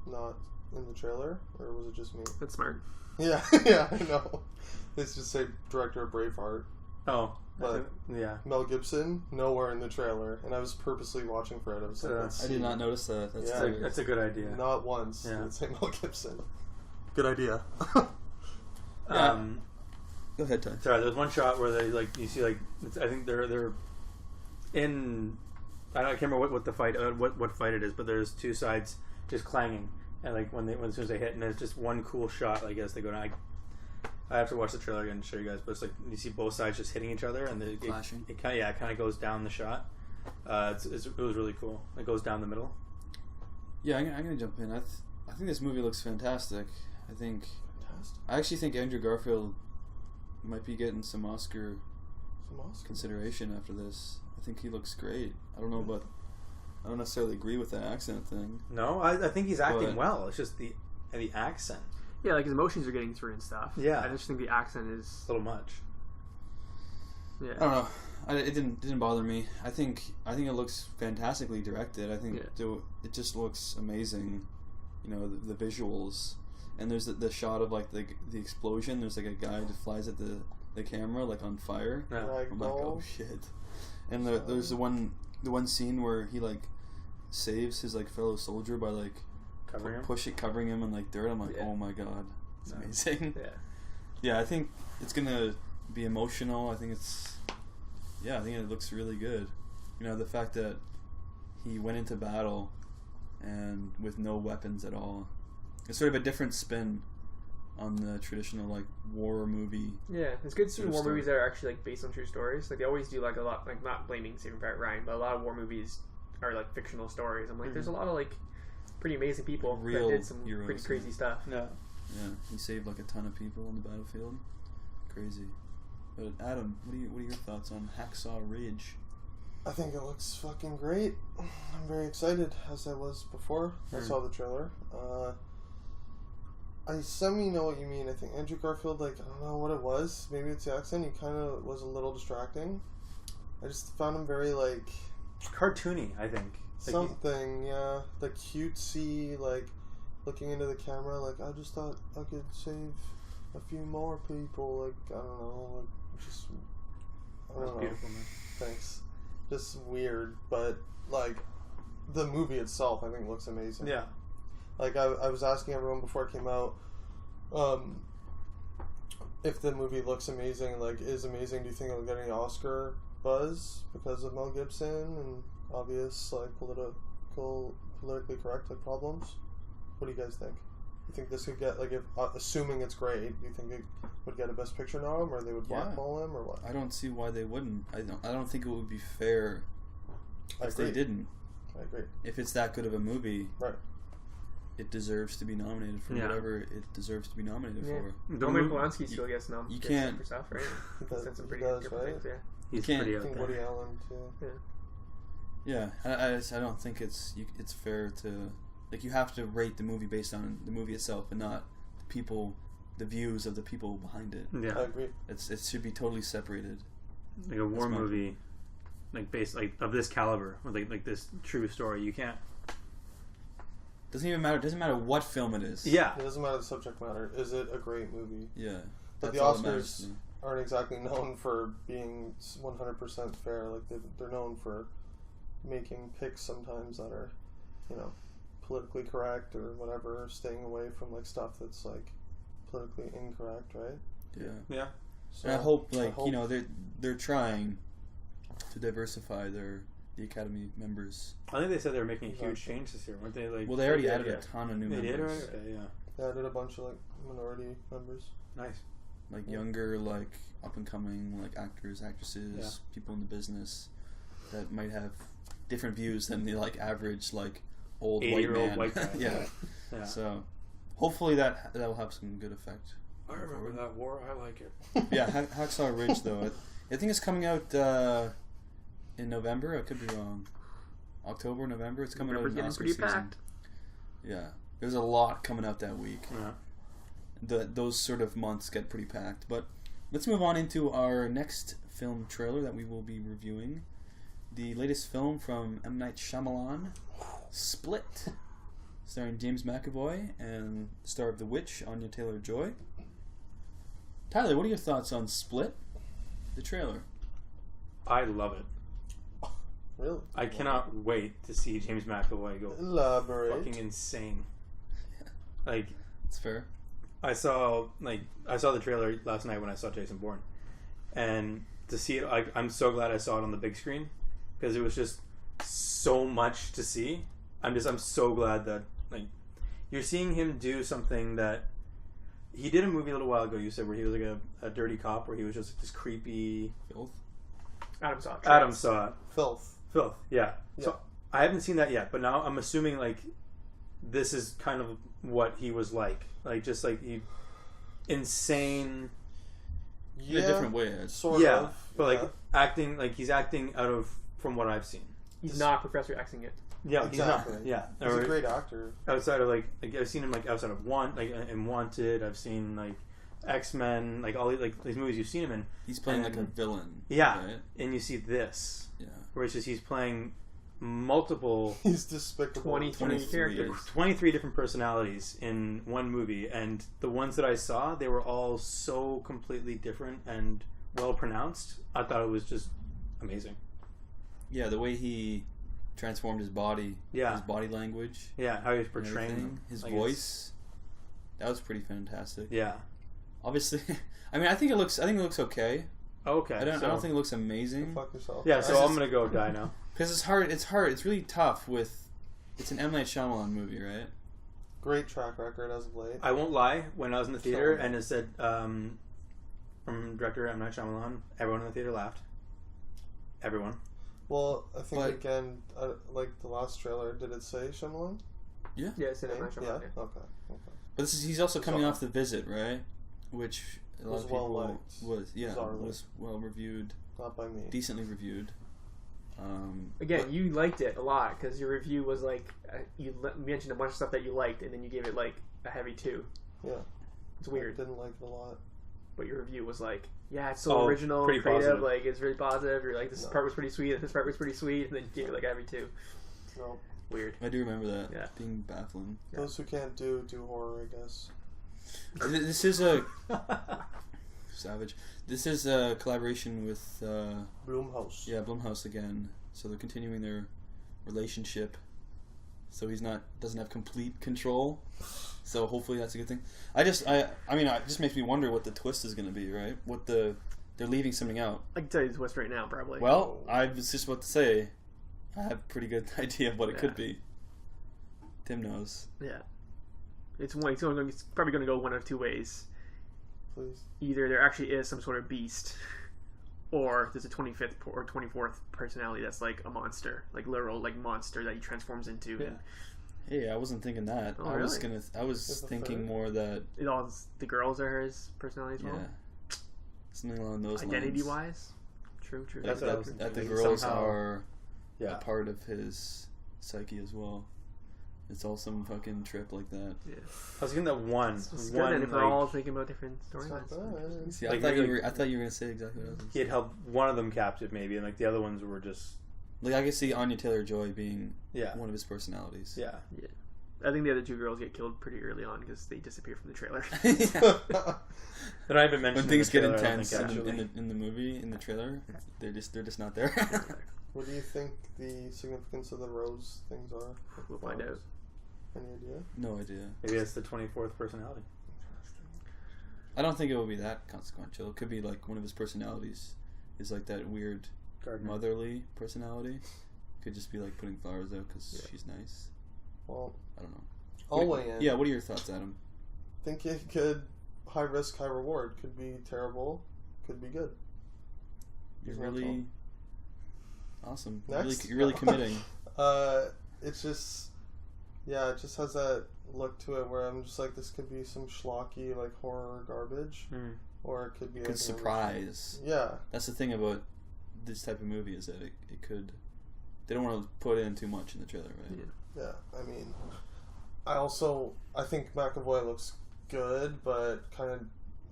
Not in the trailer, or was it just me? That's smart. Yeah, yeah, I know. It's just say director of Braveheart. Oh, But- yeah. Mel Gibson, nowhere in the trailer, and I was purposely watching for it. I was like, let's I see. did not notice that. That's Yeah. hilarious. That's a good idea. Not once. Yeah. Did it say Mel Gibson? Good idea. Yeah. Go ahead, Ty. Sorry, there's one shot where they you see I think they're in. I can't remember what the fight what fight it is, but there's two sides just clanging, and when as soon as they hit, and there's just one cool shot. I guess they go down. I have to watch the trailer again to show you guys, but it's like you see both sides just hitting each other, and Clashing. it kind of goes down the shot. It was really cool. It goes down the middle. Yeah, I'm gonna jump in. I think this movie looks fantastic. I actually think Andrew Garfield might be getting some Oscar consideration after this. I think he looks great. I don't know, but I don't necessarily agree with that accent thing. No, I think he's acting But- well. It's just the And the accent. Yeah, like his emotions are getting through and stuff. Yeah. I just think the accent is A little much. yeah. I don't know. It didn't bother me. I think it looks fantastically directed. I think it just looks amazing. You know, the visuals, and there's the shot of like the explosion. There's like a guy that flies at the camera like on fire. Yeah. I'm like, oh shit. And there's the one scene where he like saves his like fellow soldier by like covering him in like dirt. I'm like, oh my god, it's amazing. Yeah, I think it's gonna be emotional. I think it looks really good. You know, the fact that he went into battle and with no weapons at all. It's sort of a different spin on the traditional like war movie. Yeah, it's good seeing war movies that are actually like based on true stories. Like they always do like a lot, like not blaming Saving Private Ryan, but a lot of war movies are like fictional stories. I'm like, there's a lot of like pretty amazing people Real that did some heroes, pretty crazy stuff. Yeah. Yeah, he saved like a ton of people on the battlefield. Crazy. But Adam, what are your thoughts on Hacksaw Ridge? I think it looks fucking great. I'm very excited, as I was before. I saw the trailer. I semi know what you mean. I think Andrew Garfield, like, I don't know what it was. Maybe it's the accent. He kind of was a little distracting. I just found him very, like... cartoony, I think. Something, yeah. Like, cutesy, like, looking into the camera, like, I just thought I could save a few more people. Like, I don't know. Like, just... I don't know. Beautiful, man. Thanks. Just weird, but, like, the movie itself, I think, looks amazing. Yeah. Like, I was asking everyone before it came out, if the movie looks amazing, like, is amazing, do you think it'll get any Oscar buzz because of Mel Gibson and obvious, like, politically correct, like, problems? What do you guys think? You think this could get, like, if assuming it's great, do you think it would get a Best Picture nom, or they would blackball him, or what? I don't see why they wouldn't. I don't think it would be fair if they didn't. I agree. If it's that good of a movie, right? It deserves to be nominated for whatever it deserves to be nominated for. Roman Polanski still gets nominated. You can't for stuff, right? He's done some pretty does, good things, yeah. He's can't, pretty I out think there. Woody Allen too. Yeah, I don't think it's fair to, like, you have to rate the movie based on the movie itself and not the views of the people behind it. Yeah, I agree. It should be totally separated. Like a war movie, like based like of this caliber, or like this true story. You can't. Doesn't even matter. It doesn't matter what film it is. Yeah, It doesn't matter the subject matter. Is it a great movie? Yeah. But the That's all that matters Oscars to me. aren't exactly known for being 100% fair. Like they're known for making picks sometimes that are, you know, politically correct or whatever, staying away from like stuff that's like politically incorrect, right? Yeah. yeah. So And I hope, you know, they're trying to diversify the Academy members. I think they said they were making a huge change this year, weren't they? Like, Well, they already added a ton of new They did, members. right? Yeah. They added a bunch of like minority members. Nice. Like younger, like up and coming, like actors, actresses, people in the business that might have different views than the like average like old white 80-year-old man. white guy. Yeah. So hopefully that will have some good effect. I remember that war. I like it. Yeah, Hacksaw Ridge though. I think it's coming out in November. I could be wrong. October, November. It's coming out in Oscar pretty season. packed. Yeah, there's a lot coming out that week. Yeah. Those sort of months get pretty packed. But let's move on into our next film trailer that we will be reviewing. The latest film from M. Night Shyamalan, Split, starring James McAvoy and star of The Witch, Anya Taylor-Joy. Tyler, what are your thoughts on Split, the trailer? I love it. Really? I cannot wait to see James McAvoy go Elaborate. fucking insane. Like, It's fair. I saw the trailer last night when I saw Jason Bourne, and to see it, I'm so glad I saw it on the big screen because it was just so much to see. I'm so glad that like you're seeing him do something that he did a movie a little while ago. You said where he was like a dirty cop, where he was just this creepy. Filth? Adam saw it. Adam saw it. Filth. Yeah. So I haven't seen that yet, but now I'm assuming like this is kind of what he was like just like he insane. In a different way. Sort of. But like acting, like he's acting out of from what I've seen. He's not Professor Xing it. Yeah, exactly. he's not. Yeah, He's a great actor. Outside of like I've seen him like outside of in Wanted. I've seen like X-Men, like all these movies you've seen him in. He's playing like a villain. Yeah, right? and you see this. Yeah. Where it's just he's playing multiple He's despicable. 23 characters. 23 different personalities in one movie, and the ones that I saw, they were all so completely different and well pronounced. I thought it was just amazing. Yeah, the way he transformed his body, Yeah. his body language, Yeah, how he was and portraying everything, his like, voice, that was pretty fantastic. Yeah. Obviously, I mean, I think it looks okay. Okay. I don't think it looks amazing. Fuck yourself. Yeah, so I'm gonna go die now. Because it's hard. It's really tough with. It's an M. Night Shyamalan movie, right? Great track record as of late. I won't lie. When I was in the theater Sure. and it said from director M. Night Shyamalan, everyone in the theater laughed. Everyone. Well, I think But- again, like the last trailer, did it say Shyamalan? Yeah. Yeah, it's in Name? it. Yeah. Okay. Okay. But he's also coming So- off The Visit, right? Which a lot Was of people well-liked, bizarrely. was well reviewed, Not by me. decently reviewed. Again, but- you liked it a lot because your review was like you mentioned a bunch of stuff that you liked, and then you gave it like a heavy 2. Yeah. It's I weird, didn't like it a lot. but your review was like, yeah, it's so original, pretty creative, positive. like it's really positive. You're like, this No. part was pretty sweet, and this part was pretty sweet, and then you gave it like a heavy 2. No. Weird. I do remember that Yeah. being baffling. Yeah. Those who can't do horror, I guess. This is a savage. This is a collaboration with Blumhouse. Blumhouse again. So they're continuing their relationship. So he's doesn't have complete control. So hopefully that's a good thing. I mean, it just makes me wonder what the twist is going to be, right? They're leaving something out. I can tell you the twist right now, probably. Well, I was just about to say, I have a pretty good idea of what it could be. Tim knows. yeah, it's probably going to go one of two ways. Please. Either there actually is some sort of beast, or there's a 25th or 24th personality that's like a monster, like literal like monster that he transforms into. Yeah. And Hey, I wasn't thinking that. Oh, I was really? Is thinking third? more that it all the girls are his personality as well. something along those Identity lines. wise, true. That's what I was That the thinking. girls Somehow- are Yeah. a part of his psyche as well. It's all some fucking trip like that. Yeah, I was thinking that one. it's good. And if we're all thinking about different It's not storylines, bad. See, Like I thought maybe you were gonna say exactly what I was. he had held one of them captive maybe, and like the other ones were just Like I could see Anya Taylor-Joy being yeah. one of his personalities. Yeah. I think the other two girls get killed pretty early on because they disappear from the trailer. Yeah. That I haven't mentioned When things in get the trailer, I don't intense think, in actually. the movie, in the trailer, they're just not there. What do you think the significance of the rose things are? We'll find out. Any idea? No idea. Maybe it's the 24th personality. I don't think it will be that consequential. It could be like one of his personalities is like that weird Gardner. motherly personality. Could just be like putting flowers out because she's nice. Well, I don't know. I'll weigh in. Yeah, what are your thoughts, Adam? Think it could high risk, high reward. Could be terrible. Could be good. You're He's not really awesome. Next. You're really committing. It's just, yeah, it just has that look to it where I'm just like, this could be some schlocky like horror garbage, or it could be It could like an surprise. original- Yeah, That's the thing about this type of movie is that it could. They don't want to put in too much in the trailer, right? Yeah. yeah. I mean, I think McAvoy looks good, but kind of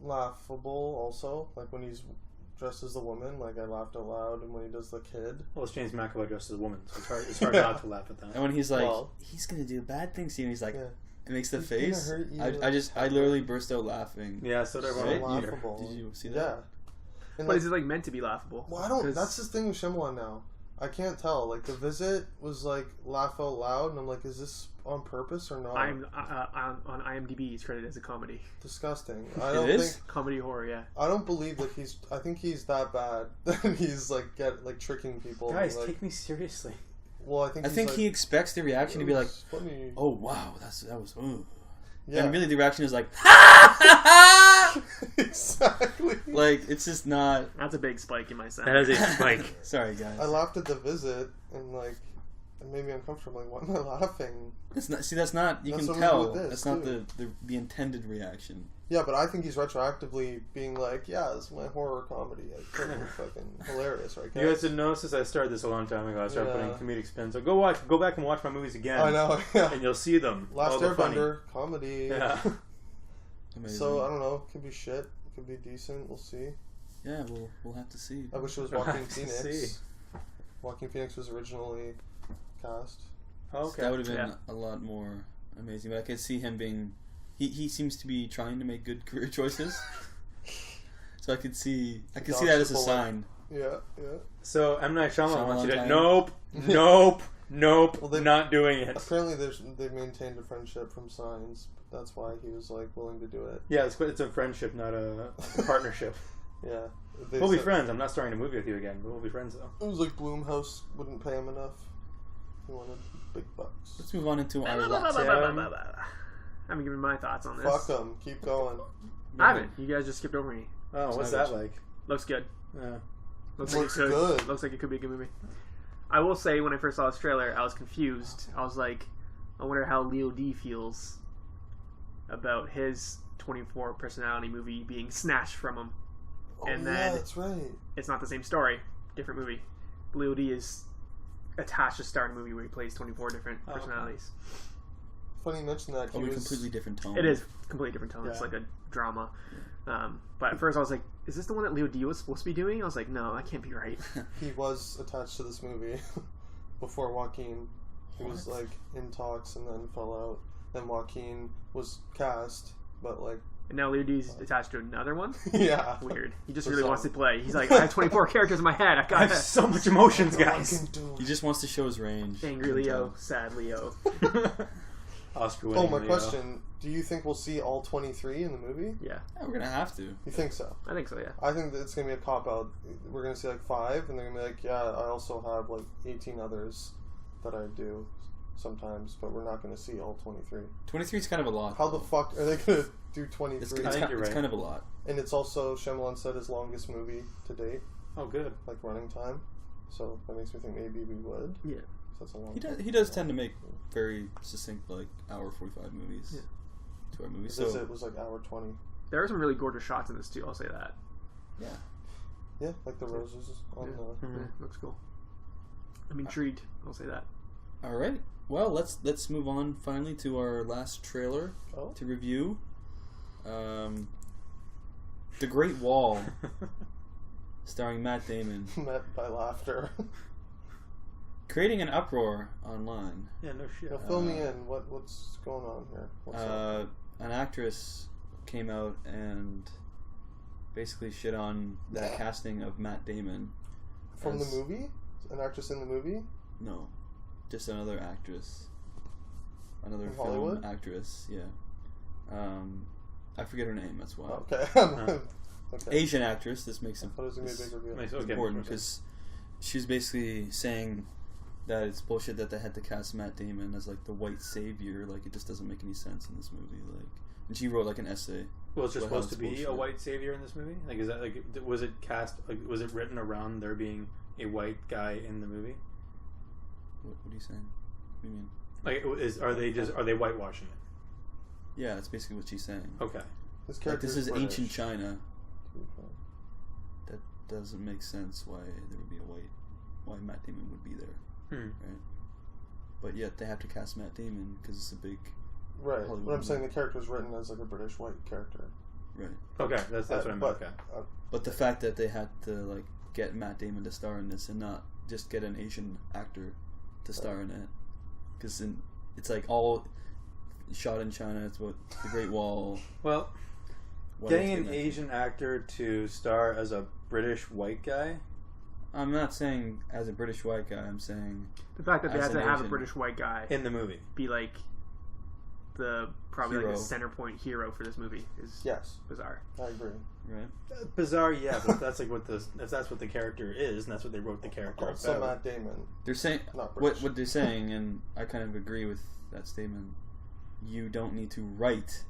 laughable also. Like when he's dressed as the woman, like I laughed out loud, and when he does the kid. Well, it's James McAvoy dressed as a woman, so it's hard not to laugh at that. And when he's like, Well- he's gonna do bad things to you, and he's like, Yeah. it makes the He's gonna face. hurt you, I literally burst out laughing. Yeah, so did everyone. Right? else. Laughable. Did you see that? Yeah. And But like, is it like meant to be laughable? well, I don't. 'Cause- That's the thing with Shyamalan now. I can't tell. Like The Visit was like laugh out loud, and I'm like, is this on purpose or not? I'm on IMDb. He's credited as a comedy, Disgusting. I It don't is? think. comedy horror. Yeah, I don't believe that he's. I think he's that bad that he's like tricking people. Guys, like, take me seriously. well, I think. I think he's he expects the reaction to be like, funny. "Oh wow, that was." Ooh. Yeah, And really, the reaction is like, exactly. like it's just not. that's a big spike in my sound. That is a spike. Sorry, guys. I laughed at The Visit, and like it made me uncomfortable. Like, why am I laughing? It's not. See, that's not. You That's can what we do tell. with this, That's not too. the intended reaction. Yeah, but I think he's retroactively being like, yeah, this is my horror comedy. It's fucking hilarious, right, guys? You guys didn't notice this? I started this a long time ago. I started Yeah. putting comedic spins. So go back and watch my movies again. I know, yeah. And you'll see them. Last all the funny. Airbender, comedy. Yeah. Amazing. So, I don't know. Could be shit. Could be decent. We'll see. Yeah, we'll have to see. I wish it was We'll Joaquin have to Phoenix. see. Joaquin Phoenix was originally cast. Okay. That would have been Yeah. a lot more amazing. But I could see him being. He seems to be trying to make good career choices. So I could see that as a sign. Yeah, yeah. So M. Night Shyamalan wants you to... Shyamalan Nope. Well, they- not doing it. Apparently, they maintained a friendship from Signs. That's why he was like willing to do it. Yeah, it's a friendship, not a partnership. Yeah. We'll be friends. I'm not starring a movie with you again, but we'll be friends though. It was like Blumhouse wouldn't pay him enough. He wanted big bucks. Let's move on into our I last. haven't given my thoughts on this. Fuck them. Keep going. I haven't. You guys just skipped over me. Oh, what's Savage. that like? Looks good. Yeah. Looks Looks like it could. good. Looks like it could be a good movie. I will say, when I first saw this trailer, I was confused. I was like, I wonder how Leo D feels about his 24 personality movie being snatched from him. Oh, And yeah, then- that's right. It's not the same story, different movie. Leo D is attached to star in a movie where he plays 24 different Oh, okay. personalities. Funny you mentioned that. He Probably was completely different tone. It is completely different tone. It's Yeah. like a drama. But at first I was like, is this the one that Leo D was supposed to be doing? I was like, no, that can't be right. He was attached to this movie before Joaquin. He was What? like in talks and then fell out. Then Joaquin was cast, but like And now Leo D is attached to another one? yeah. Weird. He just For really some. wants to play. He's like, I have 24 characters in my head. I I got have this. so much emotions, guys. He just wants to show his range. Angry Leo, sad Leo. Oscar Oh, winning. my Leo. question. Do you think we'll see all 23 in the movie? Yeah, Yeah, we're gonna have to. You think so? I think so, yeah. I think that it's going to be a cop-out. We're going to see like 5, and they're going to be like, yeah, I also have like 18 others that I do sometimes, but we're not going to see all 23. 23 is kind of a lot. How the fuck are they going to do It's, 23? it's, I think kind, you're it's right. kind of a lot. And it's also, Shyamalan said, his longest movie to date, Oh, good. like running time. So that makes me think maybe we would. Yeah. So that's a long He does tend to make very succinct, like hour 45 movies. Yeah. 2 hour movies. This So it was like hour 20. There are some really gorgeous shots in this, too. I'll say that. yeah, Yeah, like the roses on Yeah. the... Mhm. Yeah, looks cool. I'm intrigued. I'll say that. all right. Well, let's move on finally to our last trailer Oh. to review. The Great Wall, starring Matt Damon, Met by laughter. creating an uproar online. Yeah, no shit. Now fill me in. What's going on here? What's up? An actress came out and basically shit on the casting of Matt Damon. From as- the movie? An actress in the movie? No, just another actress. Another In film Hollywood? actress, yeah. I forget her name, that's why. Okay. Okay. Asian actress, this makes I it thought it was going to be a big reveal. Makes- okay, important okay. because she was basically saying that it's bullshit that they had to cast Matt Damon as like the white savior. Like it just doesn't make any sense in this movie. Like, and she wrote like an essay. Well, it's just Well, supposed to it's be a bullshit. white savior in this movie. Like, is that like was it cast? Like, was it written around there being a white guy in the movie? What are you saying? What do you mean? Like, are they whitewashing it? Yeah, that's basically what she's saying. Okay. This Like character this is British, ancient China. to be fair. That doesn't make sense. Why there would be why Matt Damon would be there, Hmm. right? But yet they have to cast Matt Damon because it's a big, Right. Hollywood But I'm saying the movie. character is written as like a British white character. right? Okay, that's what I meant. But, Okay. But the fact that they had to like get Matt Damon to star in this and not just get an Asian actor to star in it, because it's like all shot in China. It's what the Great Wall. Well, what getting else an did they- Asian actor to star as a British white guy. I'm not saying as a British white guy. I'm saying The fact that they As had to an have a Asian. British white guy In the movie. be like probably like Hero. the center point hero for this movie is Yes, bizarre. I agree. right. Bizarre, yeah, but that's like if that's what the character is, and that's what they wrote the character Also, about. Matt Damon. They're saying Not British. what they're saying, and I kind of agree with that statement. You don't need to write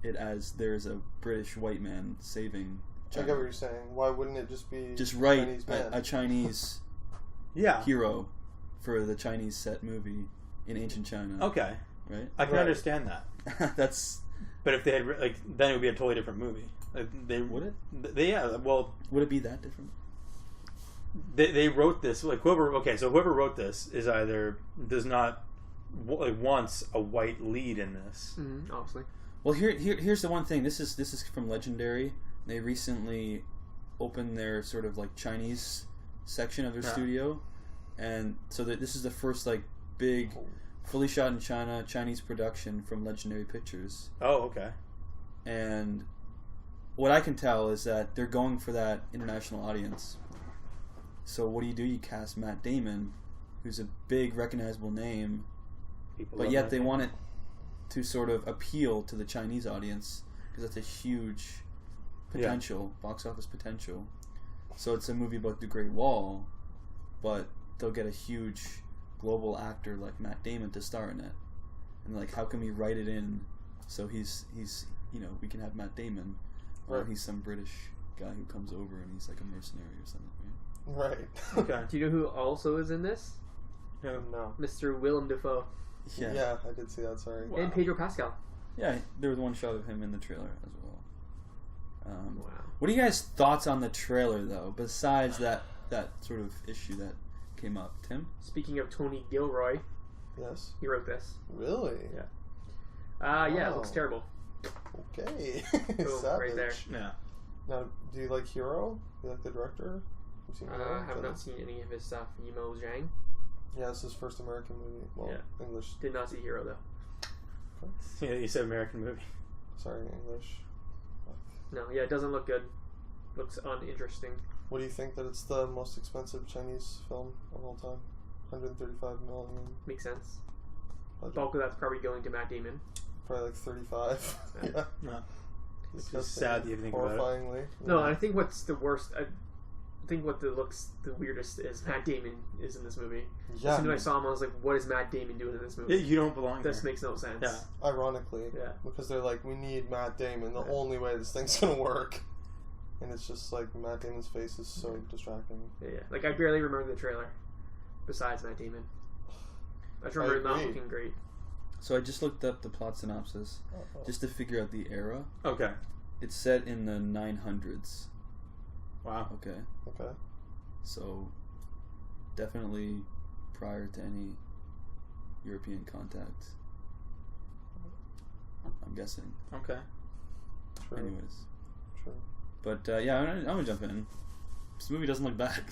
it as there's a British white man saving I China. get what you're saying. Why wouldn't it just be Just write Chinese man? a Chinese Yeah. hero for the Chinese set movie in ancient China. Okay. Right? I can Right. understand that. that's But if they had like, then it would be a totally different movie. Like, Would it? Well, Would it be that different? they wrote this like whoever. Okay, so whoever wrote this is either does not wants a white lead in this. Obviously. Well, here's the one thing. This is from Legendary. They recently opened their sort of like Chinese section of their studio, and so this is the first like big, fully shot in China Chinese production from Legendary Pictures. Oh, okay. And what I can tell is that they're going for that international audience. So what do? You cast Matt Damon, who's a big recognizable name, but yet they want it to sort of appeal to the Chinese audience because that's a huge potential, box office potential. So it's a movie about the Great Wall, but they'll get a huge global actor like Matt Damon to star in it. And like, how can we write it in so he's we can have Matt Damon, or he's some British guy who comes over and he's like a mercenary or something, Right. Okay. Do you know who also is in this? No. Mr. Willem Dafoe. Yeah, I did see that. Sorry. And Pedro Pascal. Yeah, there was one shot of him in the trailer as well. Wow. What are you guys' thoughts on the trailer, though, besides that sort of issue that came up? Tim? Speaking of Tony Gilroy, Yes. he wrote this. Really? Yeah. Yeah, it looks terrible. Okay. Boom, Savage. right there. Yeah. Now, do you like Hero? Do you like the director? You've seen Hero? I have not seen any of his stuff. Yimou Zhang. Yeah, it's his first American movie. Well, Yeah. English. Did not see Hero though. Yeah, you said American movie. Sorry, English. No, yeah, it doesn't look good. Looks uninteresting. What do you think that it's the most expensive Chinese film of all time? 135 million. Makes sense. Budget. Bulk of that's probably going to Matt Damon. Probably like 35. Yeah. No. It's Disgusting. just sad that you think about it. Horrifyingly. No, I think what's the worst. I think what looks the weirdest is Matt Damon is in this movie. Yeah. As soon as I saw him, I was like, "What is Matt Damon doing in this movie?" Yeah, you don't belong This there. makes no sense. Yeah. Ironically. Yeah. Because they're like, we need Matt Damon. The Yeah. only way this thing's gonna work. And it's just like Matt Damon's face is so distracting. Yeah. Like I barely remember the trailer. Besides Matt Damon, I just remember it not agree. looking great. So I just looked up the plot synopsis Uh-oh. just to figure out the era. Okay. It's set in the 900s. Wow. Okay. Okay. So definitely prior to any European contact. I'm guessing. Okay. True. Anyways. True. But yeah, I'm gonna jump in. This movie doesn't look bad.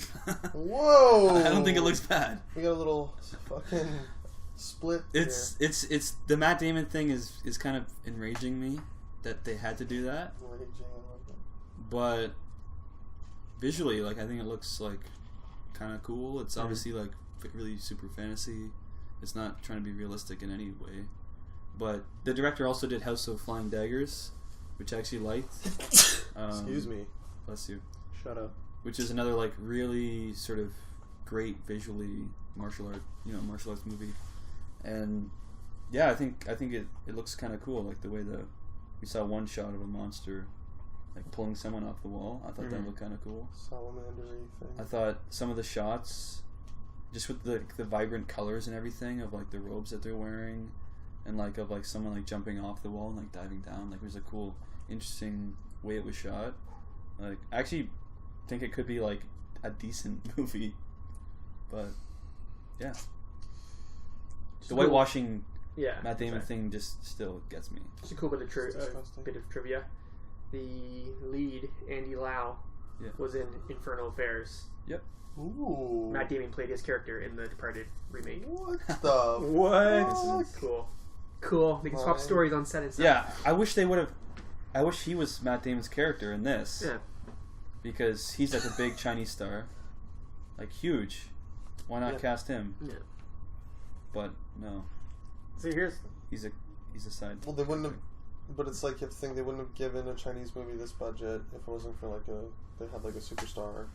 Whoa! I don't think it looks bad. We got a little fucking split It's the Matt Damon thing is kind of enraging me that they had to do that. here. Raging, I like it. But visually, like, I think it looks like kind of cool. It's obviously like really super fantasy. It's not trying to be realistic in any way. But the director also did House of Flying Daggers, which I actually liked. Excuse me. Bless you. Shut up. Which is another like really sort of great visually martial arts movie. And yeah, I think it looks kind of cool, like the way we saw one shot of a monster like pulling someone off the wall. I thought that looked kind of cool. Salamander-y thing. I thought some of the shots, just with the vibrant colors and everything of like the robes that they're wearing, and like of like someone like jumping off the wall and like diving down, like it was a cool, interesting way it was shot. Like I actually think it could be like a decent movie, but yeah, the whitewashing Yeah. Matt Damon sorry. thing just still gets me. Just a cool bit of, It's disgusting. bit of trivia. The lead, Andy Lau, Yeah. was in Infernal Affairs. Ooh. Matt Damon played his character in the Departed remake. What the What? fuck? Cool. Cool. They can swap Fine. stories on set and stuff. Yeah, I wish they would have. I wish he was Matt Damon's character in this. Yeah. Because he's like a big Chinese star, like huge. Why not Yeah. cast him? Yeah. But no, See, here's he's a side. Well, they wouldn't have. But it's like you have to think they wouldn't have given a Chinese movie this budget if it wasn't for like they had like a superstar.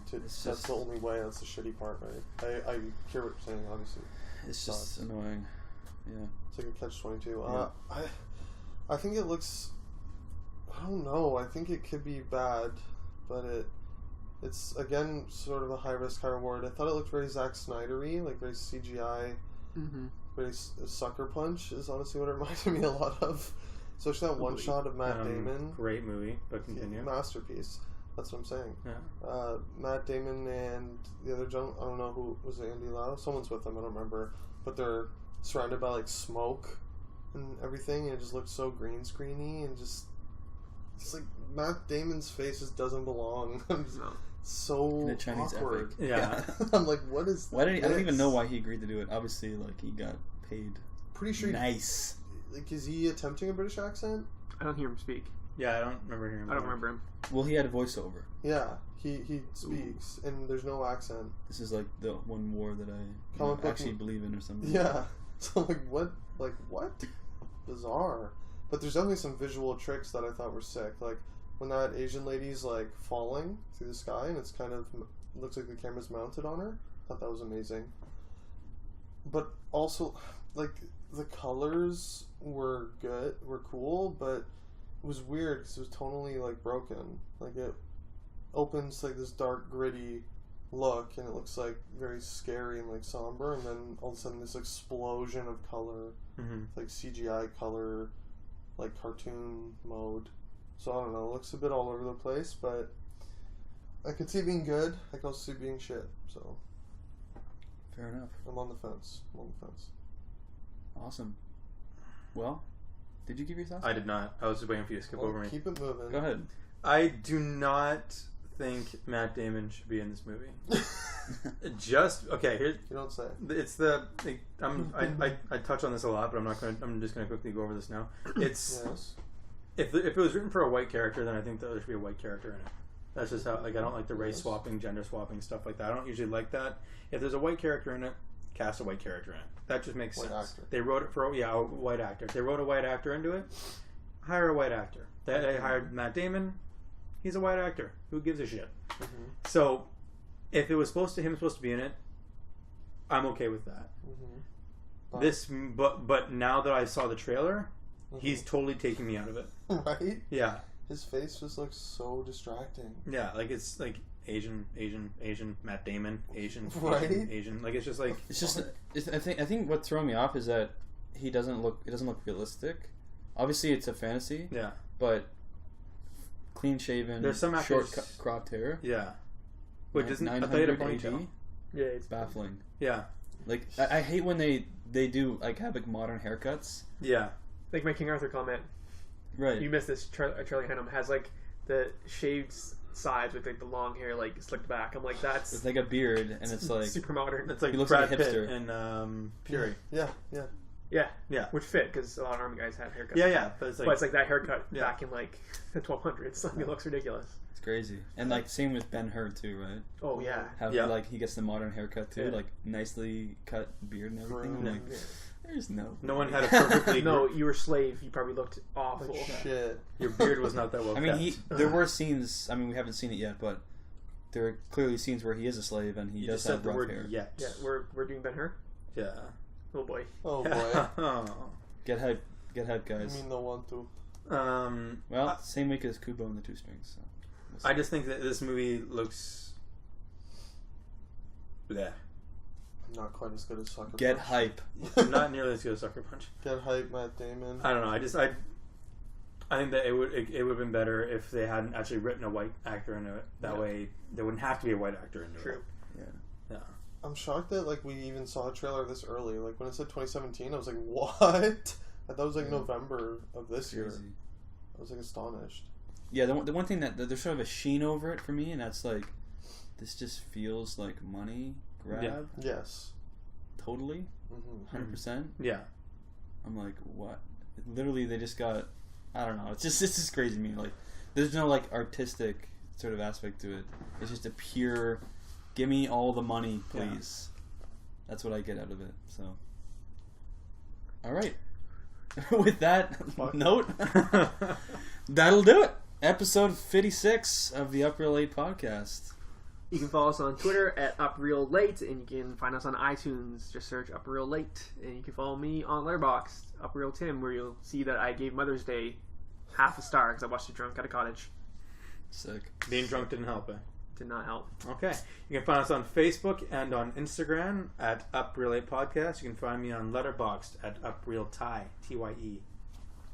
It's That's just the only way. That's the shitty part, right? I hear what you're saying. Obviously, it's just sucks. annoying. Yeah. it's like a catch-22. Yeah. I think it looks. I don't know. I think it could be bad, but it's again sort of a high risk, high reward. I thought it looked very Zack Snyder-y, like very CGI, Mm-hmm. very Sucker Punch is honestly what it reminded me a lot of. Especially that one shot of Matt Damon. Great movie, but continue. Masterpiece. That's what I'm saying. Yeah. Matt Damon and the other gentleman, I don't know who, was it Andy Lau? Someone's with them, I don't remember. But they're surrounded by like smoke and everything, and it just looks so green screeny, and just, it's like Matt Damon's face just doesn't belong. So in the Chinese awkward. epic. Yeah. I'm like, what is Why did he, I don't even know why he agreed to do it. Obviously, like, he got paid. Pretty sure nice. Like, is he attempting a British accent? I don't hear him speak. Yeah, I don't remember hearing him. I don't remember him. Well, he had a voiceover. Yeah, he speaks, and there's no accent. This is like the one war that I actually believe in or something. Yeah. So, like, what? Like, what? Bizarre. But there's definitely some visual tricks that I thought were sick. Like, when that Asian lady's, like, falling through the sky, and it's kind of, looks like the camera's mounted on her. I thought that was amazing. But also, like, the colors were good, were cool, but it was weird because it was tonally, like, broken. Like, it opens, like, this dark, gritty look, and it looks, like, very scary and, like, somber, and then all of a sudden this explosion of color, like, CGI color, like, cartoon mode. So, I don't know, it looks a bit all over the place, but I could see it being good, I could also see it being shit, so. Fair enough. I'm on the fence. Awesome. Well, did you give your thoughts? I did not. I was just waiting for you to skip over me. Keep it moving. Go ahead. I do not think Matt Damon should be in this movie. Here. You don't say. It's I touch on this a lot, but I'm just gonna quickly go over this now. It's Yes. if it was written for a white character, then I think that there should be a white character in it. That's just how, like, I don't like the race swapping, gender swapping, stuff like that. I don't usually like that. If there's a white character in it, cast a white character in it. That just makes sense. Actor. They wrote it for a white actor. If they wrote a white actor into it, hire a white actor. They hired Matt Damon. He's a white actor. Who gives a shit? So, if it was supposed to be in it, I'm okay with that. But now that I saw the trailer, he's totally taking me out of it. Right? Yeah. His face just looks so distracting. Yeah, like, it's like Asian, Matt Damon, Asian. Like, it's just like, I think what's throwing me off is that it doesn't look realistic. Obviously, it's a fantasy. Yeah. But clean shaven, there's some short cropped hair. Yeah. Which isn't 900 AD. Yeah, it's baffling. Yeah. Like, I hate when they do, like, have, like, modern haircuts. Yeah. Like my King Arthur comment. Right. You missed this. Charlie Hunnam has, like, the shaved sides with, like, the long hair, like, slicked back. I'm like, that's... With, like, a beard, and it's, like... super modern. It's like he looks Brad like a hipster. Pitt and Fury. Yeah. Which fit, because a lot of army guys have haircuts. Yeah. But it's like that haircut back in, like, the 1200s. Like, it looks ridiculous. It's crazy. And, like, same with Ben-Hur, too, right? Oh, yeah. Like, he gets the modern haircut, too. Yeah. Like, nicely cut beard and everything. I'm like, there's no one had a perfectly... No, you were a slave. You probably looked awful. Like shit. Your beard was not that well there were scenes, I mean, we haven't seen it yet, but there are clearly scenes where he is a slave and he does have rough hair. Yet. Yeah, we're doing Ben-Hur? Yeah. Oh, boy. Oh, boy. Get hype, guys. I mean, no one to. Well, same week as Kubo and the Two Strings. So I just think that this movie looks... bleh. Not quite as good as Sucker Punch. Get hype. Not nearly as good as Sucker Punch. Get hype, Matt Damon. I don't know. I think that it would have been better if they hadn't actually written a white actor into it. That way, there wouldn't have to be a white actor into it. Yeah. I'm shocked that, like, we even saw a trailer this early. Like, when it said 2017, I was like, what? I thought it was like November of this year. I was like astonished. Yeah, the one thing that there's sort of a sheen over it for me, and that's like, this just feels like money grab. Yeah. Yes. Totally. 100%. Yeah. I'm like, what? Literally, they just got, I don't know. It's just crazy to me. Like, there's no, like, artistic sort of aspect to it. It's just a pure, give me all the money, please. Yeah. That's what I get out of it. So, all right. With that note, that'll do it. Episode 56 of the Up Real Late podcast. You can follow us on Twitter at UpRealLate, and you can find us on iTunes. Just search Up Real Late, and you can follow me on Letterboxd, UpRealTim, where you'll see that I gave Mother's Day half a star because I watched it drunk at a cottage. Sick. Being drunk didn't help, Did not help. Okay. You can find us on Facebook and on Instagram at Up Real Late Podcast. You can find me on Letterboxd at UpRealTie, Tye.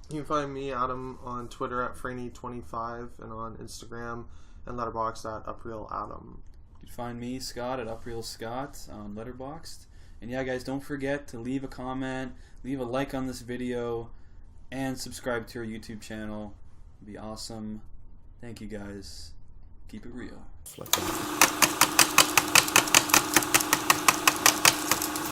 You can find me, Adam, on Twitter at Franny25 and on Instagram and Letterboxd at UprealAdam. You can find me, Scott, at UprealScott on Letterboxd. And yeah, guys, don't forget to leave a comment, leave a like on this video, and subscribe to our YouTube channel. It'd be awesome. Thank you, guys. Keep it real.